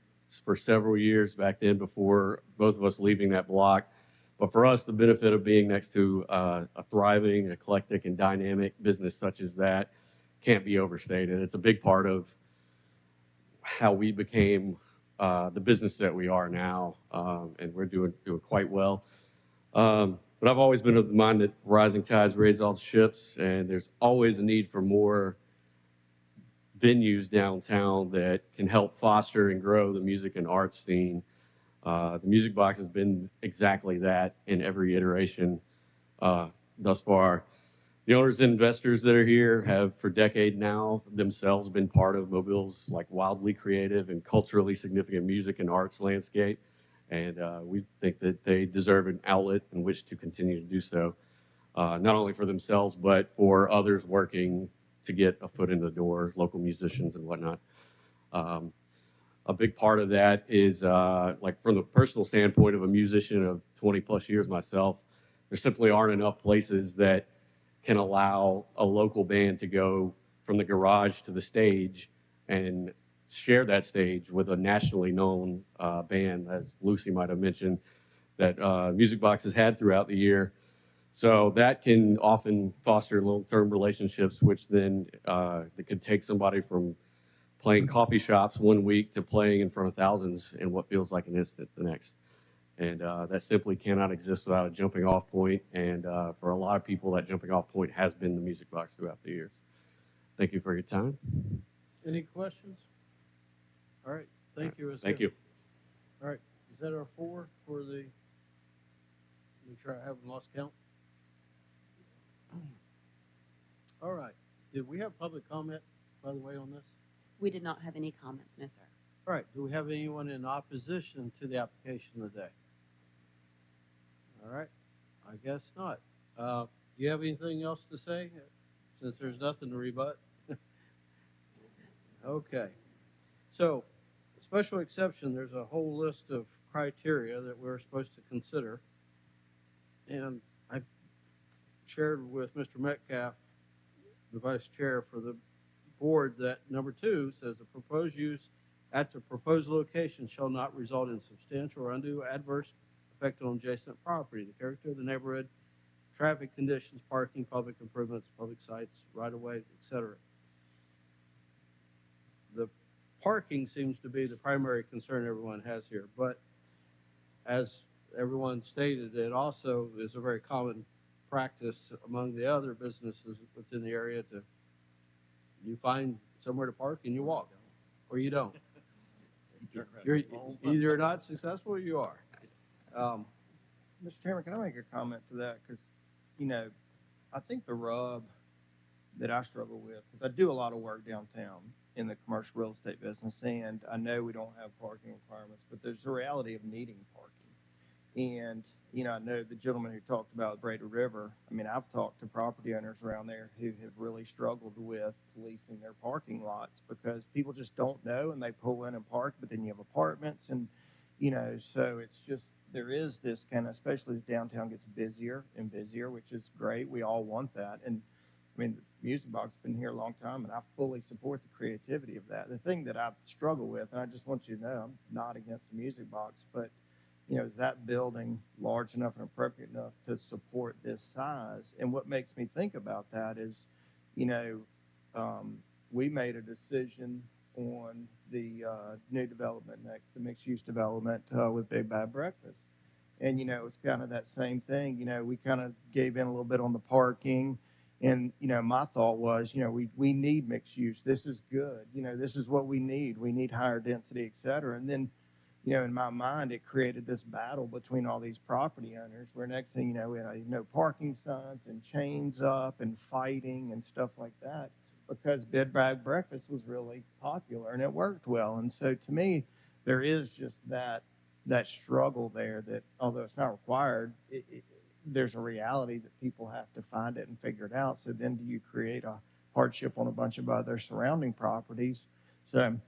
for several years back then before both of us leaving that block. But for us, the benefit of being next to a thriving, eclectic, and dynamic business such as that can't be overstated. It's a big part of how we became the business that we are now, and we're doing quite well. But I've always been of the mind that rising tides raise all ships, and there's always a need for more venues downtown that can help foster and grow the music and arts scene. The Music Box has been exactly that in every iteration thus far. The owners and investors that are here have for decades now themselves been part of Mobile's wildly creative and culturally significant music and arts landscape. And we think that they deserve an outlet in which to continue to do so, not only for themselves, but for others working to get a foot in the door, local musicians and whatnot. A big part of that is, from the personal standpoint of a musician of 20 plus years myself, there simply aren't enough places that can allow a local band to go from the garage to the stage and share that stage with a nationally known band, as Lucy might have mentioned, that Music Box has had throughout the year. So that can often foster long-term relationships, which then that could take somebody from playing coffee shops one week to playing in front of thousands in what feels like an instant the next. And that simply cannot exist without a jumping off point. And for a lot of people, that jumping off point has been the Music Box throughout the years. Thank you for your time. Any questions? All right. Thank you. Thank you. All right. Is that our 4 for the, make sure I haven't lost count? All right. Did we have public comment, by the way, on this? We did not have any comments, no, sir. All right. Do we have anyone in opposition to the application today? All right. I guess not. Do you have anything else to say, since there's nothing to rebut? Okay. So, special exception, there's a whole list of criteria that we're supposed to consider. And I shared with Mr. Metcalf, the vice chair for the board, that number 2 says the proposed use at the proposed location shall not result in substantial or undue adverse effect on adjacent property, the character of the neighborhood, traffic conditions, parking, public improvements, public sites, right-of-way, etc. The parking seems to be the primary concern everyone has here, but as everyone stated, it also is a very common practice among the other businesses within the area to You find somewhere to park and you walk, or you don't. You're either you're not successful or you are. Mr. Chairman, can I make a comment to that? Because, I think the rub that I struggle with, because I do a lot of work downtown in the commercial real estate business, and I know we don't have parking requirements, but there's a reality of needing parking. And, I know the gentleman who talked about Brady River, I mean, I've talked to property owners around there who have really struggled with policing their parking lots because people just don't know and they pull in and park, but then you have apartments and, so it's just, there is this kind of, especially as downtown gets busier and busier, which is great. We all want that. And I mean, the Music Box has been here a long time, and I fully support the creativity of that. The thing that I struggle with, and I just want you to know, I'm not against the Music Box, but is that building large enough and appropriate enough to support this size? And what makes me think about that is, we made a decision on the new development next, the mixed-use development with Big Bad Breakfast. And, it's kind of that same thing. We kind of gave in a little bit on the parking. And, my thought was, we need mixed use. This is good. This is what we need. We need higher density, et cetera. And then, in my mind, it created this battle between all these property owners where next thing you know, we had no parking signs and chains up and fighting and stuff like that because Bed Bag Breakfast was really popular and it worked well. And so to me, there is just that struggle there that although it's not required, there's a reality that people have to find it and figure it out. So then do you create a hardship on a bunch of other surrounding properties? So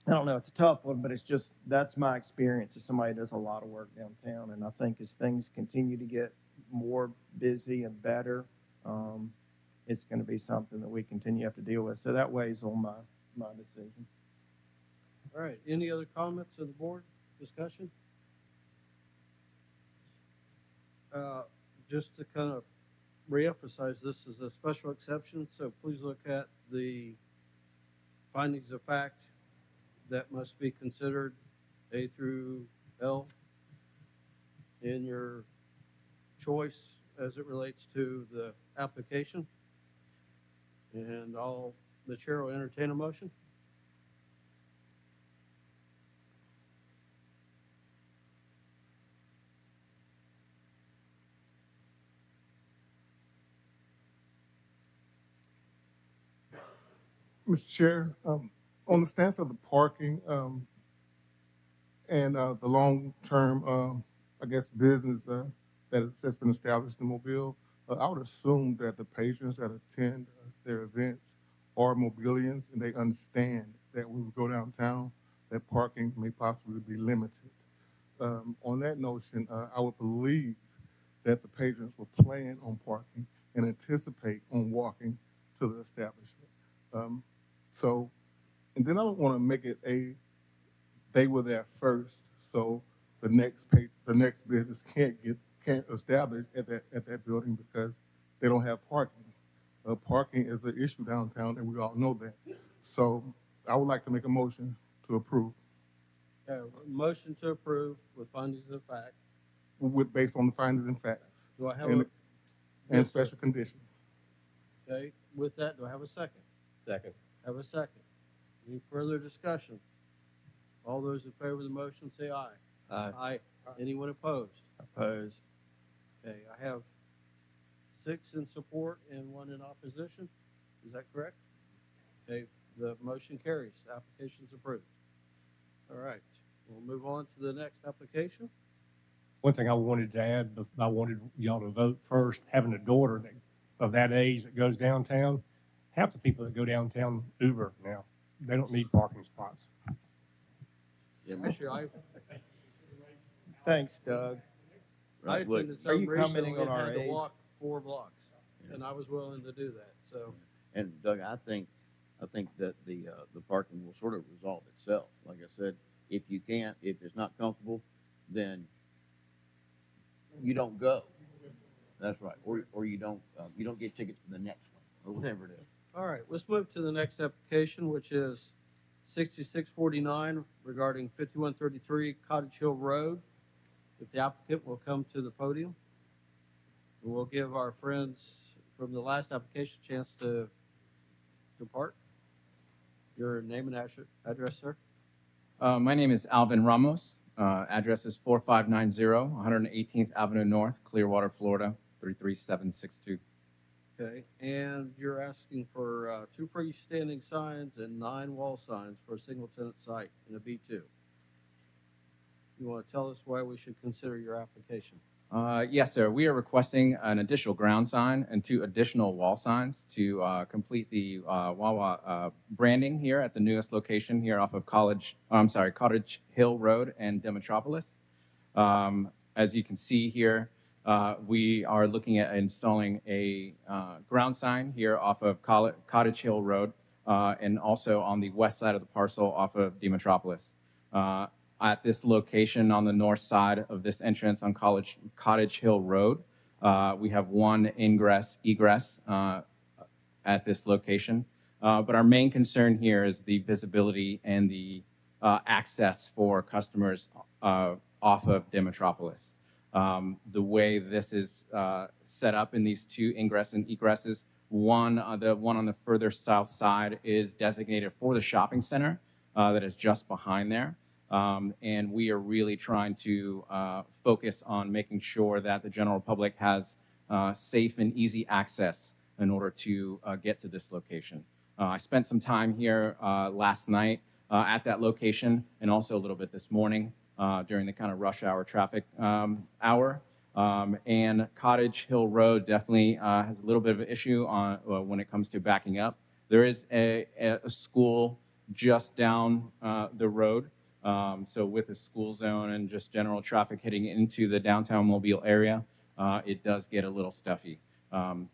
I don't know, it's a tough one, but it's just, that's my experience as somebody who does a lot of work downtown. And I think as things continue to get more busy and better, it's going to be something that we continue to have to deal with. So that weighs on my decision. All right. Any other comments of the board discussion? Just to kind of reemphasize, this is a special exception, so please look at the findings of fact that must be considered, A through L, in your choice as it relates to the application. And the chair will entertain a motion. Mr. Chair, on the stance of the parking and the long-term, business that's been established in Mobile, I would assume that the patrons that attend their events are Mobilians and they understand that when we go downtown, that parking may possibly be limited. On that notion, I would believe that the patrons will plan on parking and anticipate on walking to the establishment. And then I don't want to make it they were there first, so the next business can't establish at that building because they don't have parking. Parking is an issue downtown, and we all know that. So I would like to make a motion to approve. Motion to approve with findings of fact. Based on the findings and facts. Do I have and special conditions. Okay. With that, do I have a second? Second. Have a second. Any further discussion? All those in favor of the motion say aye. Aye. Aye. Anyone opposed? Opposed. Okay, I have 6 in support and 1 in opposition. Is that correct? Okay, the motion carries. Application's approved. All right, we'll move on to the next application. One thing I wanted to add, I wanted y'all to vote first. Having a daughter of that age that goes downtown, half the people that go downtown Uber now. They don't need parking spots. Yeah, Mr. Thanks, Doug. I attended some Are you recently commenting on and our had to age? walk 4 blocks, and I was willing to do that. So, And Doug, I think that the parking will sort of resolve itself. Like I said, if it's not comfortable, then you don't go. That's right. Or you don't get tickets for the next one or whatever it is. all right, let's move to the next application, which is 6649 regarding 5133 Cottage Hill Road. If the applicant will come to the podium, we'll give our friends from the last application a chance to depart. Your name and address, sir? My name is Alvin Ramos. Address is 4590 118th Avenue North, Clearwater, Florida, 33762. Okay, and you're asking for 2 freestanding signs and 9 wall signs for a single tenant site in a B2. You want to tell us why we should consider your application? Yes, sir. We are requesting an additional ground sign and 2 additional wall signs to complete the Wawa branding here at the newest location here off of Cottage Hill Road and Demetropolis. As you can see here, we are looking at installing a ground sign here off of Cottage Hill Road and also on the west side of the parcel off of Demetropolis. At this location on the north side of this entrance on Cottage Hill Road, we have 1 egress at this location. But our main concern here is the visibility and the access for customers off of Demetropolis. The way this is set up in these 2 ingress and egresses, the one on the further south side is designated for the shopping center that is just behind there. And we are really trying to focus on making sure that the general public has safe and easy access in order to get to this location. I spent some time here last night at that location and also a little bit this morning during the kind of rush hour traffic hour. And Cottage Hill Road definitely has a little bit of an issue when it comes to backing up. There is a school just down the road. So with the school zone and just general traffic heading into the downtown Mobile area, it does get a little stuffy.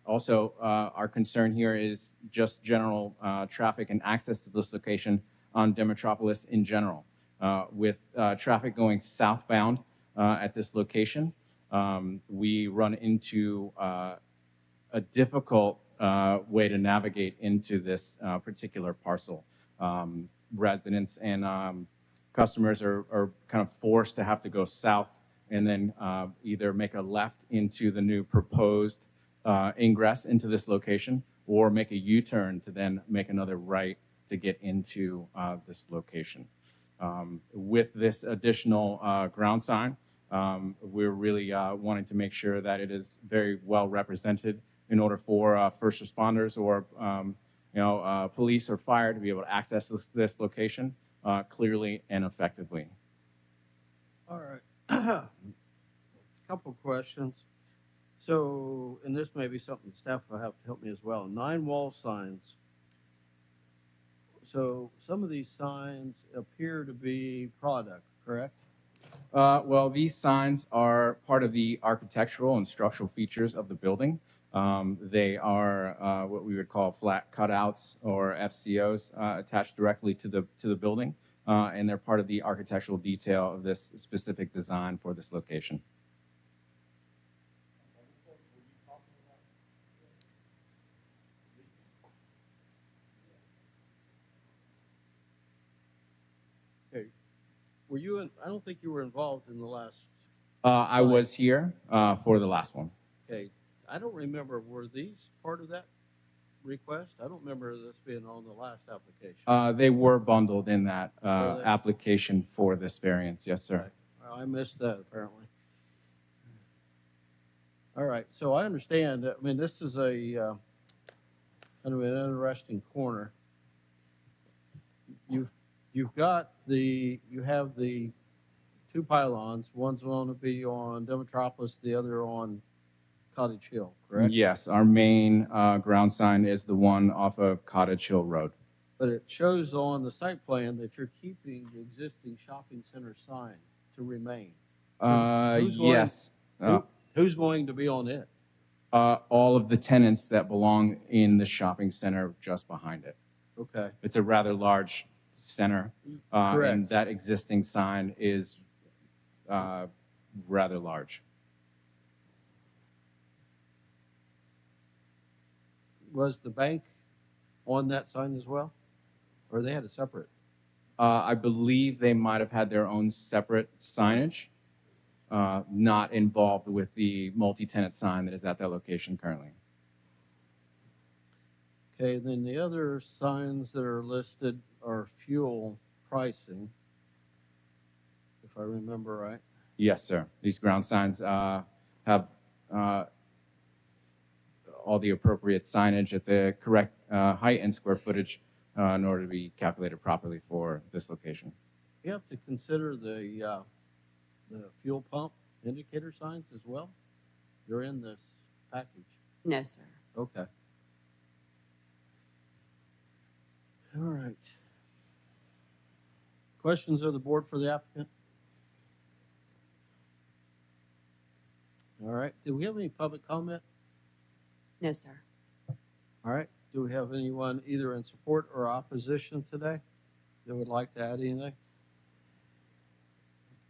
Also, our concern here is just general traffic and access to this location on Demetropolis in general. With traffic going southbound at this location, we run into a difficult way to navigate into this particular parcel. Residents and customers are kind of forced to have to go south and then either make a left into the new proposed ingress into this location or make a U-turn to then make another right to get into this location. With this additional ground sign, we're really wanting to make sure that it is very well represented in order for first responders or police or fire to be able to access this location clearly and effectively. All right. Couple questions. So, and this may be something staff will have to help me as well. 9 wall signs. So some of these signs appear to be product, correct? Well, these signs are part of the architectural and structural features of the building. They are what we would call flat cutouts or FCOs attached directly to the building, and they're part of the architectural detail of this specific design for this location. Okay. Were you in, I don't think you were involved in the last. I was here for the last one. Okay. I don't remember, were these part of that request? I don't remember this being on the last application. They were bundled in that application for this variance. Yes, sir. Right. Well, I missed that apparently. All right. So I understand that, I mean, this is a kind of an interesting corner. You have the 2 pylons. One's going to be on Demetropolis, the other on Cottage Hill, correct? Yes, our main ground sign is the one off of Cottage Hill Road. But it shows on the site plan that you're keeping the existing shopping center sign to remain. So yes. Who's going to be on it? All of the tenants that belong in the shopping center just behind it. Okay. It's a rather large center, Correct. and that existing sign is rather large. Was the bank on that sign as well? Or they had a separate? I believe they might have had their own separate signage, not involved with the multi-tenant sign that is at that location currently. Okay, then the other signs that are listed are fuel pricing, if I remember right. Yes, sir. These ground signs have all the appropriate signage at the correct height and square footage in order to be calculated properly for this location. You have to consider the fuel pump indicator signs as well. They're in this package. No, sir. Okay. All right. Questions of the board for the applicant? All right. Do we have any public comment? No, sir. All right. Do we have anyone either in support or opposition today that would like to add anything?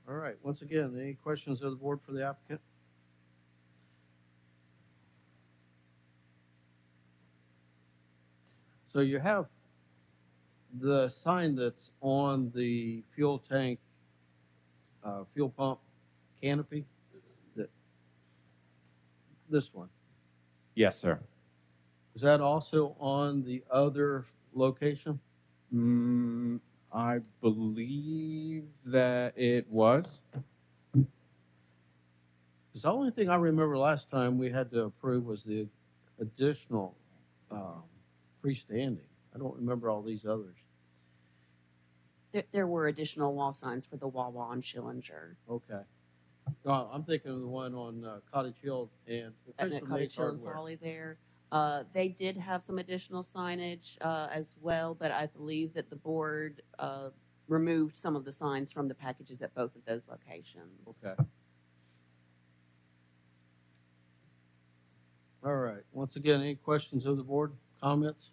All right. Once again, any questions of the board for the applicant? So you have the sign that's on the fuel tank, fuel pump canopy. This one. Yes, sir. Is that also on the other location? I believe that it was. Because the only thing I remember last time we had to approve was the additional freestanding. I don't remember all these others. There were additional wall signs for the Wawa on Schillinger. Okay. No, I'm thinking of the one on Cottage Hill and At Crystal Cottage Mates Hill and Hardware. Solly there. They did have some additional signage as well, but I believe that the board removed some of the signs from the packages at both of those locations. Okay. All right. Once again, any questions of the board? Comments?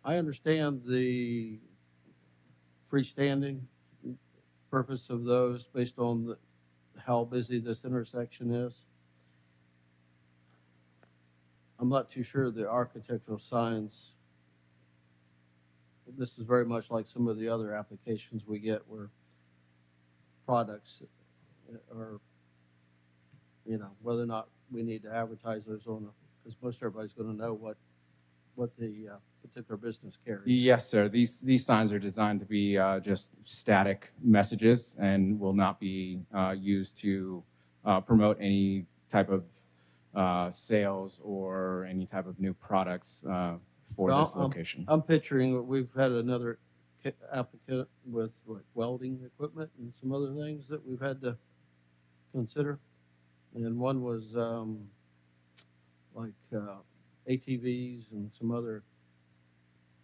I understand the freestanding purpose of those based on how busy this intersection is. I'm not too sure the architectural signs. This is very much like some of the other applications we get where products are, whether or not we need to advertise those on, because most everybody's going to know what the particular business carries. Yes, sir. These signs are designed to be just static messages and will not be used to promote any type of sales or any type of new products for this location. I'm picturing that we've had another applicant with like welding equipment and some other things that we've had to consider. And one was ATVs and some other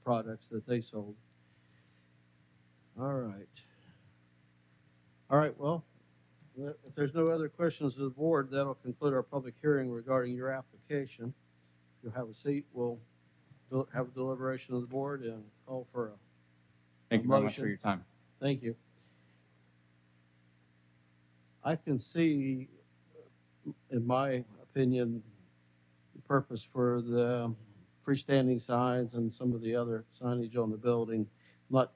products that they sold. All right. All right, well, if there's no other questions of the board, that'll conclude our public hearing regarding your application. If you'll have a seat, we'll have a deliberation of the board and call for a Thank you very much motion. for your time. Thank you. I can see, in my opinion, the purpose for the freestanding signs and some of the other signage on the building, not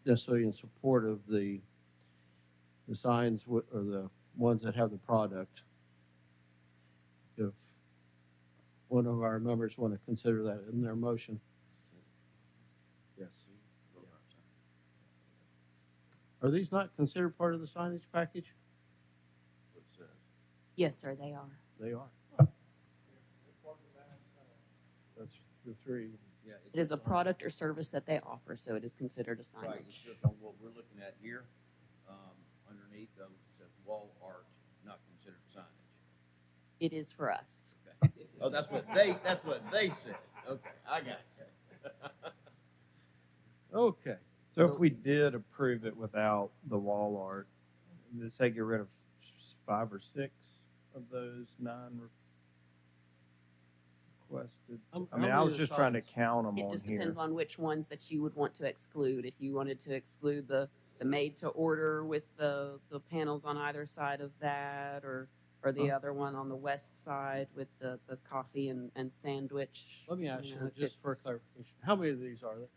necessarily in support of the signs or the ones that have the product. If one of our members want to consider that in their motion. Yes. Are these not considered part of the signage package? Yes, sir, they are. They are. That's the three. Yeah, It is a product or service that they offer, so it is considered a signage. Right, it's just on what we're looking at here, underneath them, it says wall art, not considered signage. It is for us. Okay. Oh, that's what they said. Okay, I got you. Okay. So if we did approve it without the wall art, does that get rid of 5 or 6 of those 9 requested? I mean, I was just trying to count them It on just here. depends on which ones that you would want to exclude. If you wanted to exclude the made to order with the panels on either side of that, or the other one on the west side with the coffee and sandwich. Let me ask you, know, just for it's- clarification, how many of these are there?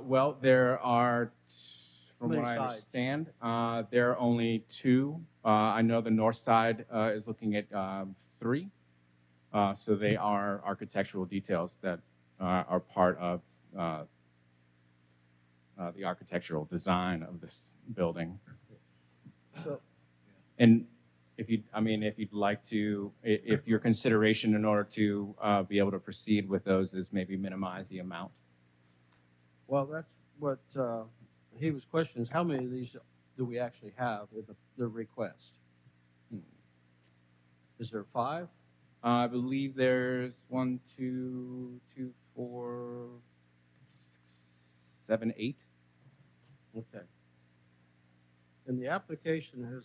Well, there are, from many what I sides? understand, there are only 2. I know the north side is looking at 3. So they are architectural details that are part of the architectural design of this building. So, And if you'd like to, if your consideration in order to be able to proceed with those is maybe minimize the amount. well, that's what he was questioning, is how many of these do we actually have in the request? Is there 5? I believe there's 1, 2, 2, 4, 6, 7, 8. Okay. In the application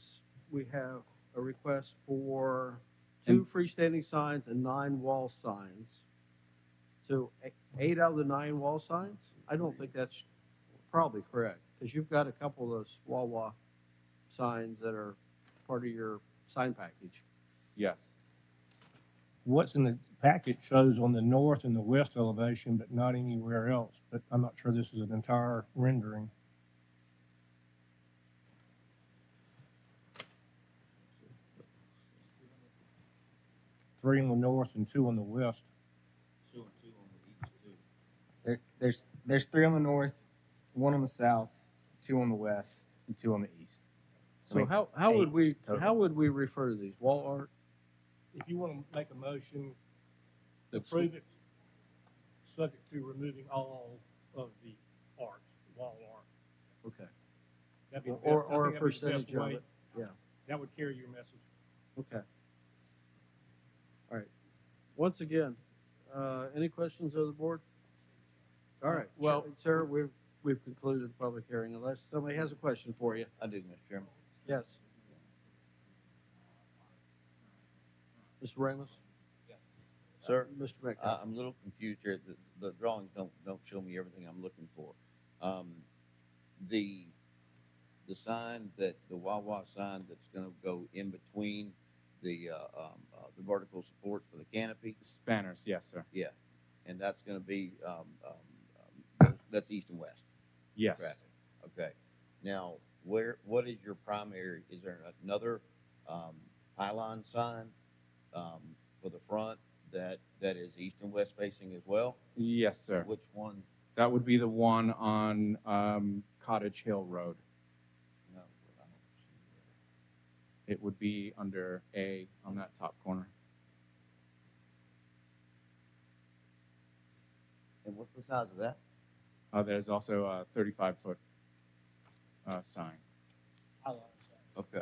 we have a request for 2 freestanding signs and 9 wall signs. So 8 out of the 9 wall signs? I don't think that's probably correct, because you've got a couple of those Wawa signs that are part of your sign package. Yes. What's in the packet shows on the north and the west elevation, but not anywhere else. But I'm not sure this is an entire rendering. Three on the north and 2 on the west. There's 3 on the north, 1 on the south, 2 on the west, and 2 on the east. So how would we refer to these? Wall art? If you want to make a motion, approve it, subject to removing all of the art, wall art. Okay. That'd be the Or best- I a think that'd be the best percentage of way. it. Yeah. That would carry your message. Okay. All right. Once again, any questions of the board? All right. Well- sir, we've concluded the public hearing unless somebody has a question for you. I do, Mr. Chairman. Yes. Mr. Ramos? Yes. Sir, Mr. Metcalf? I'm a little confused here. The drawings don't show me everything I'm looking for. The sign the Wawa sign that's going to go in between the vertical support for the canopy. Spanners, yes, sir. Yeah, and that's going to be that's east and west. Yes. Traffic. Okay. Now, what is your primary? Is there another pylon sign for the front that is east and west facing as well? Yes, sir. Which one? That would be the one on Cottage Hill Road. No, I don't see It would be under A on that top corner. that. And what's the size of that? There's also a 35-foot sign Okay.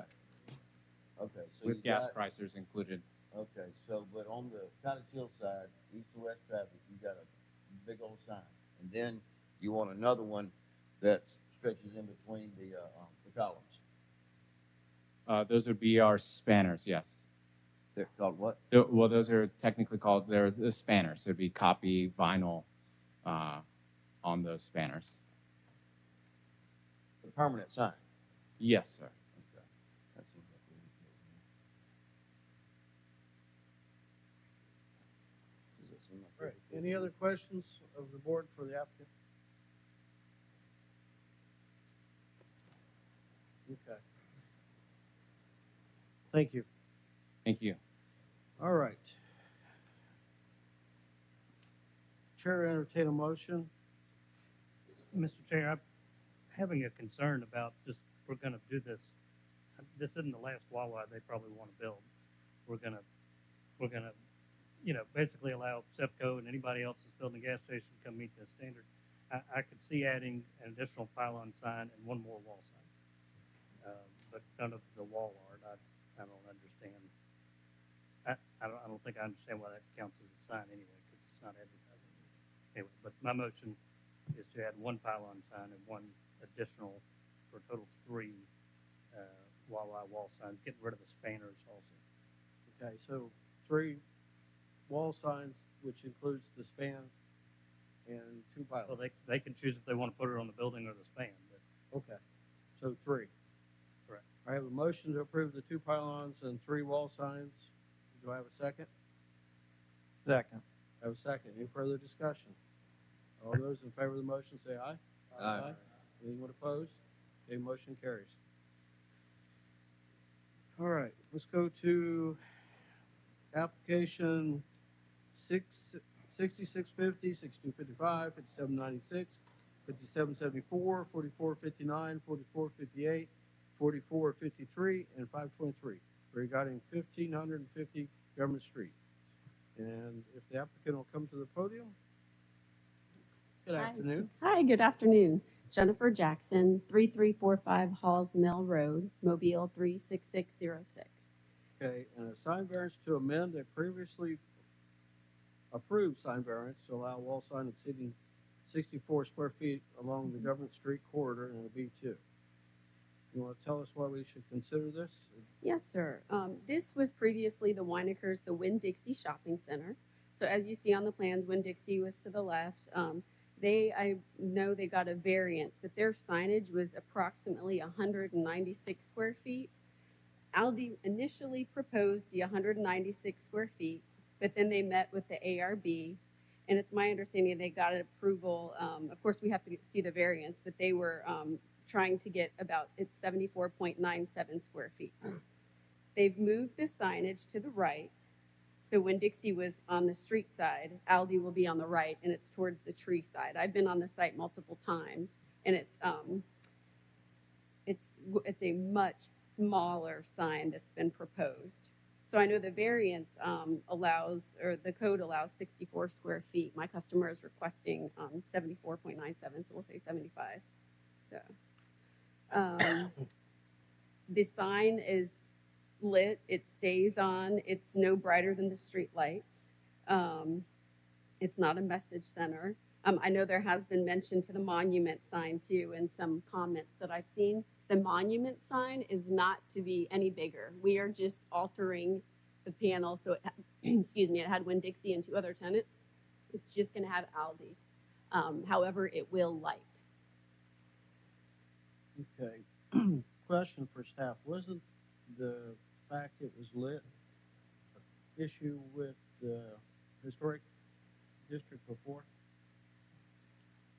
Okay. So with you gas got- pricers included. Okay, so, but on the Cottage Hill side, east to west traffic, you got a big old sign. And then you want another one that stretches in between the columns. Those would be our spanners, yes. They're called what? Well, those are technically called, they're the spanners. So it'd be copy vinyl on those spanners. The permanent sign. Yes, sir. Okay. That seems like really cool. Does it seem like All right. really Any other questions of the board for the applicant? Okay. Thank you. Thank you. All right. Chair, entertain a motion. Mr. Chair, I'm having a concern about just, we're gonna do this. This isn't the last Wawa they probably want to build. We're gonna, basically allow Sepco and anybody else that's building a gas station to come meet this standard. I could see adding an additional pylon sign and one more wall sign. But none of the wall art, I don't understand. I don't think I understand why that counts as a sign anyway, because it's not advertising. Anyway, but my motion is to add one pylon sign and one additional, for a total of 3 Wawa wall signs, getting rid of the spanners also. Okay, so 3 wall signs, which includes the span and 2 pylons. Well, they can choose if they want to put it on the building or the span, but. Okay, so 3. Correct. I have a motion to approve the 2 pylons and 3 wall signs. Do I have a second? Second. I have a second. Any further discussion? All those in favor of the motion say aye. Aye. Anyone opposed? Okay, motion carries. All right, let's go to Application 6650, 6255, 5796, 5774, 4459, 4458, 4453, and 523 regarding 1550 Government Street. And if the applicant will come to the podium. Good afternoon. Hi, good afternoon. Jennifer Jackson, 3345 Halls Mill Road, Mobile 36606. Okay, and a sign variance to amend a previously approved sign variance to allow wall sign exceeding 64 square feet along the Government Street corridor in a B2. You want to tell us why we should consider this? Yes, sir. This was previously the Weinekers, the Winn-Dixie Shopping Center. So as you see on the plans, Winn-Dixie was to the left. I know they got a variance, but their signage was approximately 196 square feet. Aldi initially proposed the 196 square feet, but then they met with the ARB, and it's my understanding they got an approval. Of course, we have to see the variance, but they were trying to get about, it's 74.97 square feet. They've moved the signage to the right. So when Dixie was on the street side, Aldi will be on the right, and it's towards the tree side. I've been on the site multiple times, and it's a much smaller sign that's been proposed. So I know the variance allows, or the code allows 64 square feet. My customer is requesting 74.97, so we'll say 75. So the sign is lit, it stays on, it's no brighter than the street lights. It's not a message center. I know there has been mention to the monument sign too in some comments that I've seen. The monument sign is not to be any bigger. We are just altering the panel so it had Winn-Dixie and 2 other tenants. It's just going to have Aldi. However, it will light. Okay. Question for staff. Wasn't the fact it was lit an issue with the historic district before?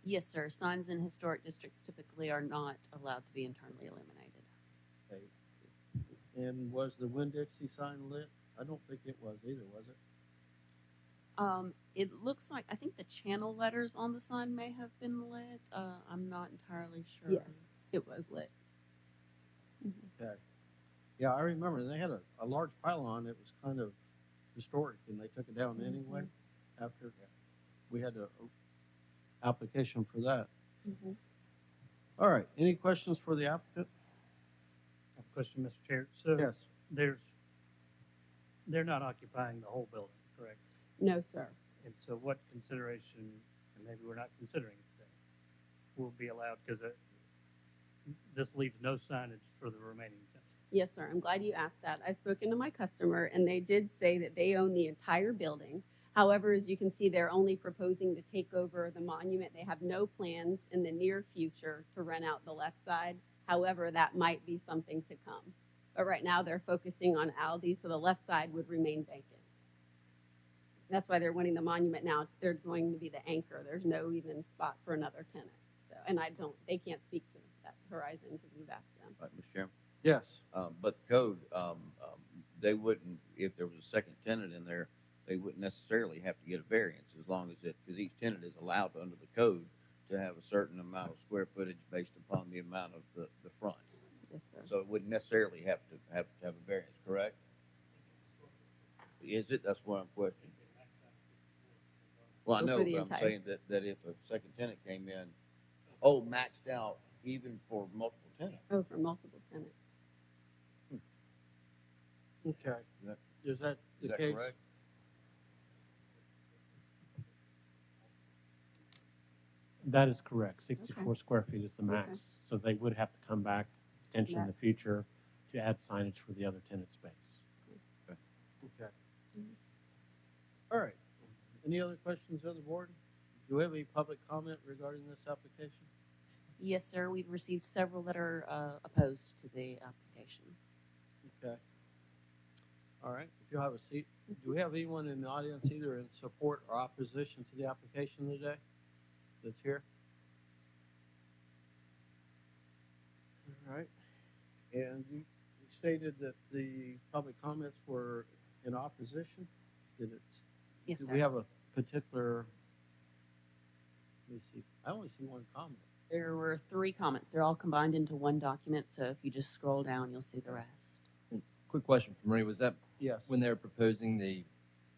Yes, sir. Signs in historic districts typically are not allowed to be internally illuminated. Okay. And was the Winn-Dixie sign lit? I don't think it was either, was it? It looks like, I think the channel letters on the sign may have been lit. I'm not entirely sure. Yes, it was lit. Okay. Yeah, I remember they had a large pylon. It was kind of historic, and they took it down anyway after we had a application for that. All right. Any questions for the applicant? I have a question, Mr. Chair. So Yes. They're not occupying the whole building, correct? No, sir. And so what consideration, and maybe we're not considering it today, will be allowed, because this leaves no signage for the remaining tenants? Yes, sir. I'm glad you asked that. I've spoken to my customer, and they did say that they own the entire building. However, as you can see, they're only proposing to take over the monument. They have no plans in the near future to rent out the left side. However, that might be something to come. But right now, they're focusing on Aldi, so the left side would remain vacant. That's why they're wanting the monument now. They're going to be the anchor. There's no even spot for another tenant. So, and they can't speak to that horizon because we've asked them. Right, Mr. Chairman? Yes. But the code, they wouldn't, if there was a second tenant in there, they wouldn't necessarily have to get a variance as long as because each tenant is allowed under the code to have a certain amount of square footage based upon the amount of the front. Yes, sir. So it wouldn't necessarily have to have a variance, correct? Is it? That's what I'm questioning. Well, I So know, for but the I'm entire- saying that if a second tenant came in, maxed out even for multiple tenants. Oh, for multiple tenants. Okay. Is that the Is that case? correct? That is correct. 64 square feet is the max. Okay. So they would have to come back potentially in the future to add signage for the other tenant space. Okay. All right. Any other questions of the board? Do we have any public comment regarding this application? Yes, sir. We've received several that are opposed to the application. Okay. All right. If you'll have a seat. Do we have anyone in the audience either in support or opposition to the application today that's here? All right. And you stated that the public comments were in opposition? Did it? Yes, Do sir. we have a particular? Let me see. I only see one comment. There were 3 comments. They're all combined into one document, so if you just scroll down, you'll see the rest. Quick question for Marie. Was that Yes. when they were proposing the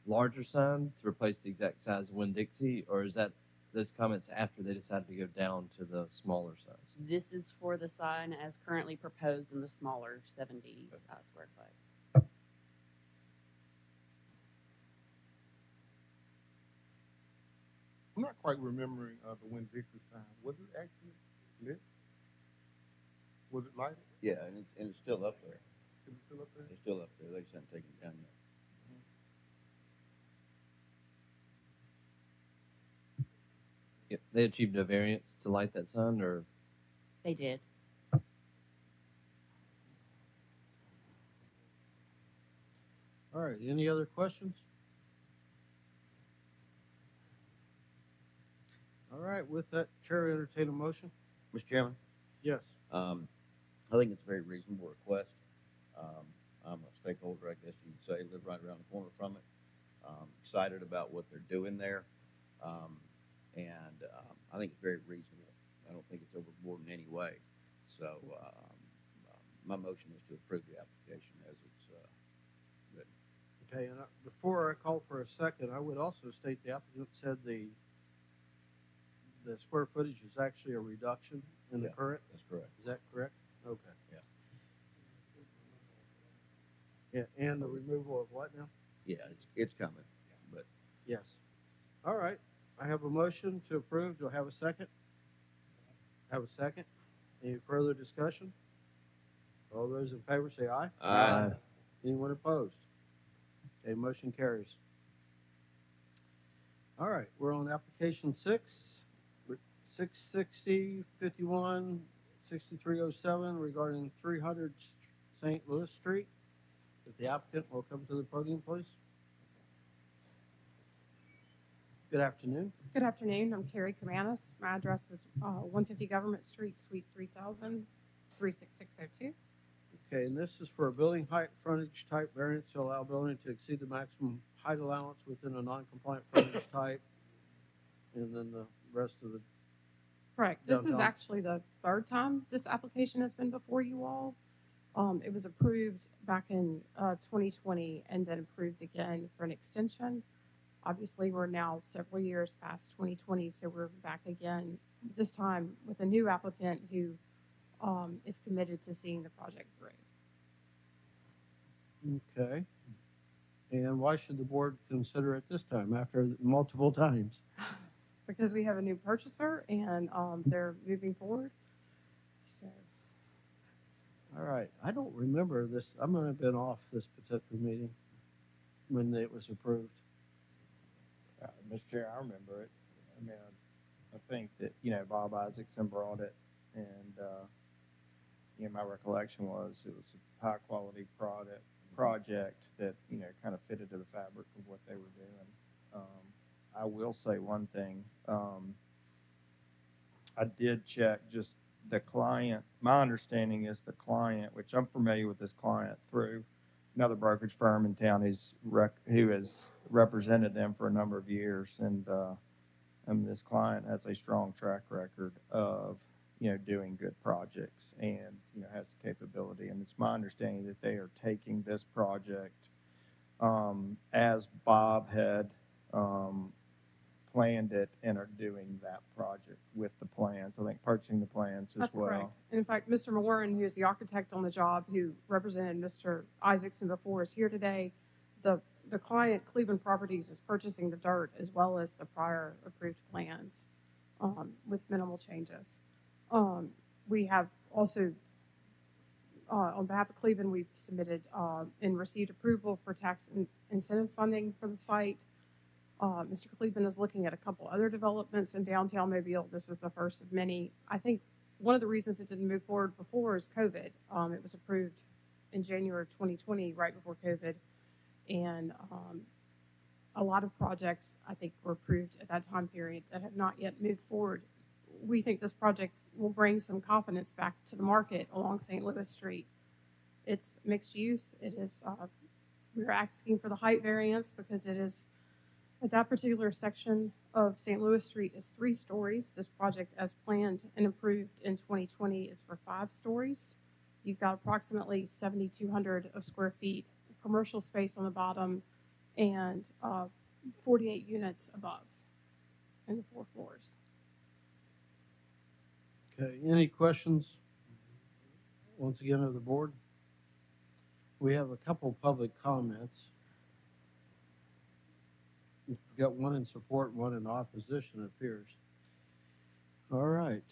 larger sign to replace the exact size of Winn-Dixie, or is that those comments after they decided to go down to the smaller size? This is for the sign as currently proposed in the smaller 70 square foot. I'm not quite remembering the Winn-Dixie sign. Was it actually lit? Was it lighted? Yeah, and it's still up there. Is it still up there? It's still up there. They just haven't taken it down yet. Yeah, they achieved a variance to light that sign, or They did. All right. Any other questions? All right. With that, Chair, entertain a motion. Mr. Chairman? Yes. I think it's a very reasonable request. I'm a stakeholder, I guess you could say, live right around the corner from it. Excited about what they're doing there. I think it's very reasonable. I don't think it's overboard in any way. So my motion is to approve the application as it's written. Okay. And before I call for a second, I would also state the applicant said the square footage is actually a reduction in the Yeah, current. that's correct. Is that correct? Okay. Yeah. Yeah, and the removal of what now? Yeah, it's coming, but Yes. All right. I have a motion to approve. Do I have a second? Have a second? Any further discussion? All those in favor say aye. Aye. Anyone opposed? Okay, motion carries. All right, we're on application 660-51-6307 regarding 300 St. Louis Street. If the applicant will come to the podium, please. Good afternoon. Good afternoon. I'm Carrie Kamanis. My address is 150 Government Street, Suite 3000, 36602. Okay, and this is for a building height frontage type variance to allow building to exceed the maximum height allowance within a non-compliant frontage type. And then the rest of the. Correct. This is downtown. actually the 3rd time this application has been before you all. It was approved back in 2020 and then approved again for an extension. Obviously, we're now several years past 2020, so we're back again, this time with a new applicant who is committed to seeing the project through. Okay. And why should the board consider it this time after multiple times? Because we have a new purchaser and they're moving forward. So, All right, I don't remember this. I'm gonna have been off this particular meeting when it was approved. Mr. Chair, I remember it. I mean, I think that, Bob Isaacson brought it, and, my recollection was it was a high-quality project that, kind of fitted to the fabric of what they were doing. I will say one thing. I did check just the client. My understanding is the client, which I'm familiar with this client through another brokerage firm in town who has represented them for a number of years, and this client has a strong track record of doing good projects and has the capability. And it's my understanding that they are taking this project as Bob had planned it and are doing that project with the plans. I think purchasing the plans as that's well. correct. And in fact, Mr. Warren, who is the architect on the job, who represented Mr. Isaacson before, is here today. The client, Cleveland Properties, is purchasing the dirt as well as the prior approved plans with minimal changes. We have also, on behalf of Cleveland, we've submitted and received approval for tax incentive funding for the site. Mr. Cleveland is looking at a couple other developments in downtown Mobile. This is the first of many. I think one of the reasons it didn't move forward before is COVID. It was approved in January of 2020, right before COVID. And a lot of projects, I think, were approved at that time period that have not yet moved forward. We think this project will bring some confidence back to the market along St. Louis Street. It's mixed use. It is We're asking for the height variance because it is, at that particular section of St. Louis Street is 3 stories. This project, as planned and approved in 2020, is for 5 stories. You've got approximately 7,200 of square feet of commercial space on the bottom and 48 units above in the 4 floors. Okay, any questions, once again, of the board? We have a couple public comments. We've got one in support, one in opposition, it appears. All right.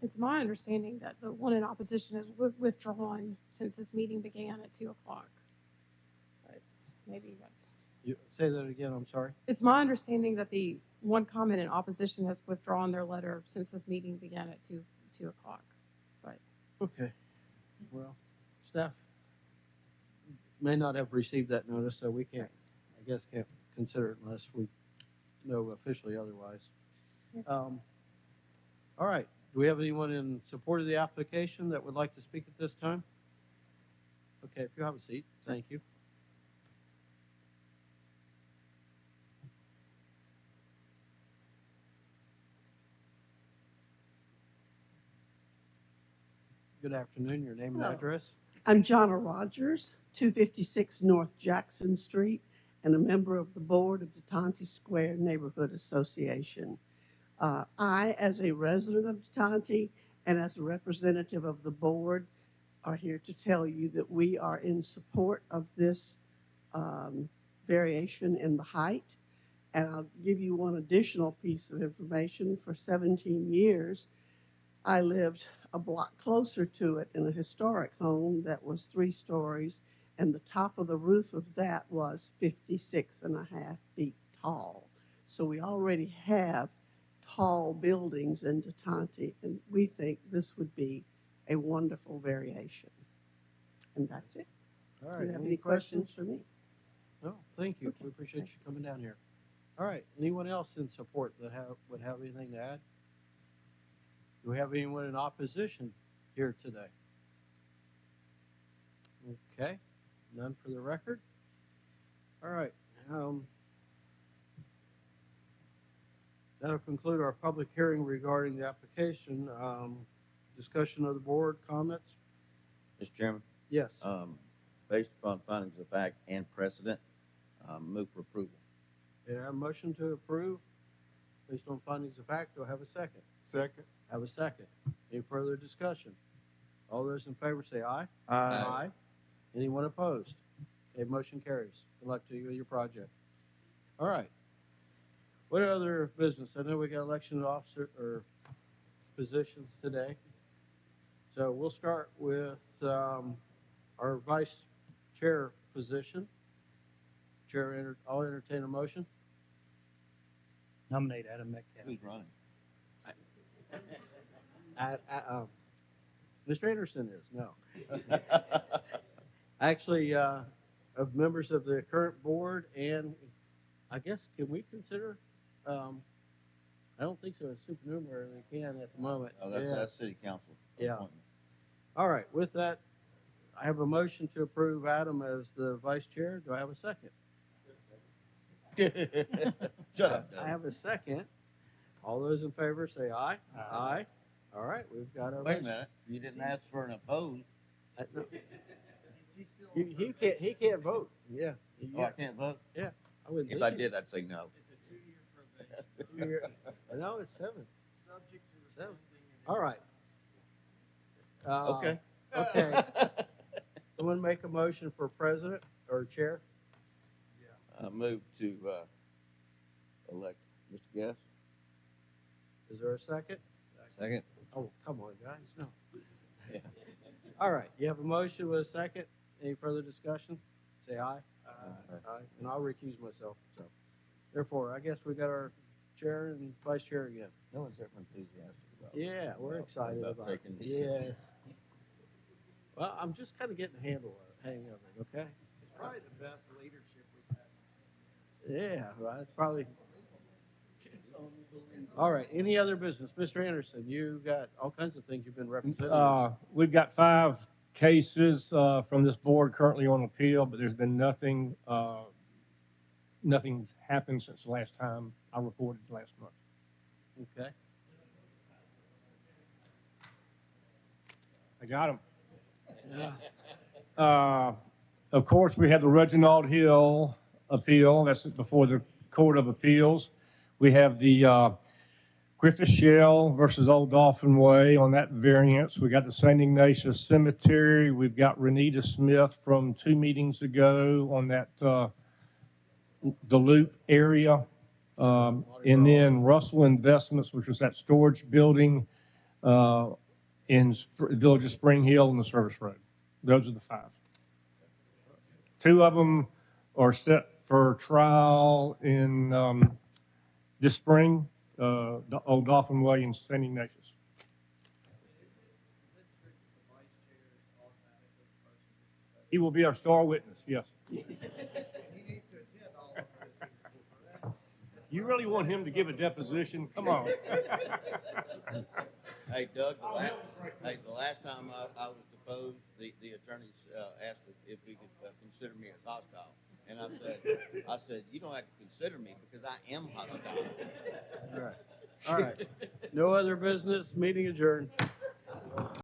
It's my understanding that the one in opposition is withdrawn since this meeting began at 2 o'clock. Maybe that's. You say that again, I'm sorry. It's my understanding that the one comment in opposition has withdrawn their letter since this meeting began at 2 o'clock. But Okay. Well, staff may not have received that notice, so we can't, I guess, can't consider it unless we know officially otherwise. All right. Do we have anyone in support of the application that would like to speak at this time? Okay, if you have a seat, thank you. Good afternoon. Your name and Hello. address? I'm Jonna Rogers, 256 North Jackson Street, and a member of the board of the Detonte Square Neighborhood Association. I, as a resident of Detonte and as a representative of the board, are here to tell you that we are in support of this variation in the height. And I'll give you one additional piece of information. For 17 years, I lived a block closer to it in a historic home that was 3 stories, and the top of the roof of that was 56.5 feet tall. So we already have tall buildings in Detonte, and we think this would be a wonderful variation. And that's it. All right. Do you have any questions for me? No, thank you. We appreciate you coming down here. All right. Anyone else in support that would have anything to add? Do we have anyone in opposition here today? Okay. None for the record. All right. That'll conclude our public hearing regarding the application. Discussion of the board, comments? Mr. Chairman? Yes. Based upon findings of fact and precedent, move for approval. Yeah, I have a motion to approve based on findings of fact. Do I have a second? Second. Have a second. Any further discussion? All those in favor say aye. Aye. Anyone opposed? Okay, motion carries. Good luck to you with your project. All right. What other business? I know we got election officer or positions today. So we'll start with our vice chair position. I'll entertain a motion. Nominate Adam Metcalf. Who's running? Mr. Anderson is, no. Actually, of members of the current board, and I guess, can we consider, I don't think so, a supernumerary, we can at the moment. Oh, that's city council. Yeah. appointment. All right, with that, I have a motion to approve Adam as the vice chair. Do I have a second? Shut up, Doug. I have a second. All those in favor say aye. Aye. All right, we've got a. Wait a minute, you didn't ask for an opposed. No. He can't vote. Yeah. Oh, I can't vote? Yeah. I wouldn't If think I he- did, I'd say no. No, it's 7. Subject to 7. All right. Okay. Okay. Someone make a motion for president or chair? Move to elect Mr. Guest. Is there a second? Second. Oh, come on, guys. No. Yeah. All right. You have a motion with a second. Any further discussion? Say aye. Aye. And I'll recuse myself. So, therefore, I guess we got our chair and vice chair again. No one's ever enthusiastic about Yeah, we're excited about it. taking these. Yeah. Well, I'm just kind of getting the hang of it, okay? It's probably the best leadership we've had. Yeah, well, that's probably. All right, any other business? Mr. Anderson, you got all kinds of things you've been representing. We've got 5 cases from this board currently on appeal, but there's been nothing, nothing's happened since the last time I reported last month. Okay. I got him. Of course, we had the Reginald Hill appeal. That's before the Court of Appeals. We have the Griffith Shell versus Old Dolphin Way on that variance. We got the St. Ignatius Cemetery. We've got Renita Smith from 2 meetings ago on that the Loop area. And then Russell Investments, which was that storage building in Village of Spring Hill and the Service Road. Those are the 5. 2 of them are set for trial in this spring, the Old Dolphin Way and St. Ignatius. He will be our star witness, yes. You really want him to give a deposition? Come on. Hey, Doug, the last time I was deposed, the attorneys asked if he could consider me as hostile. And I said, you don't have to consider me because I am hostile. All right. All right. No other business. Meeting adjourned.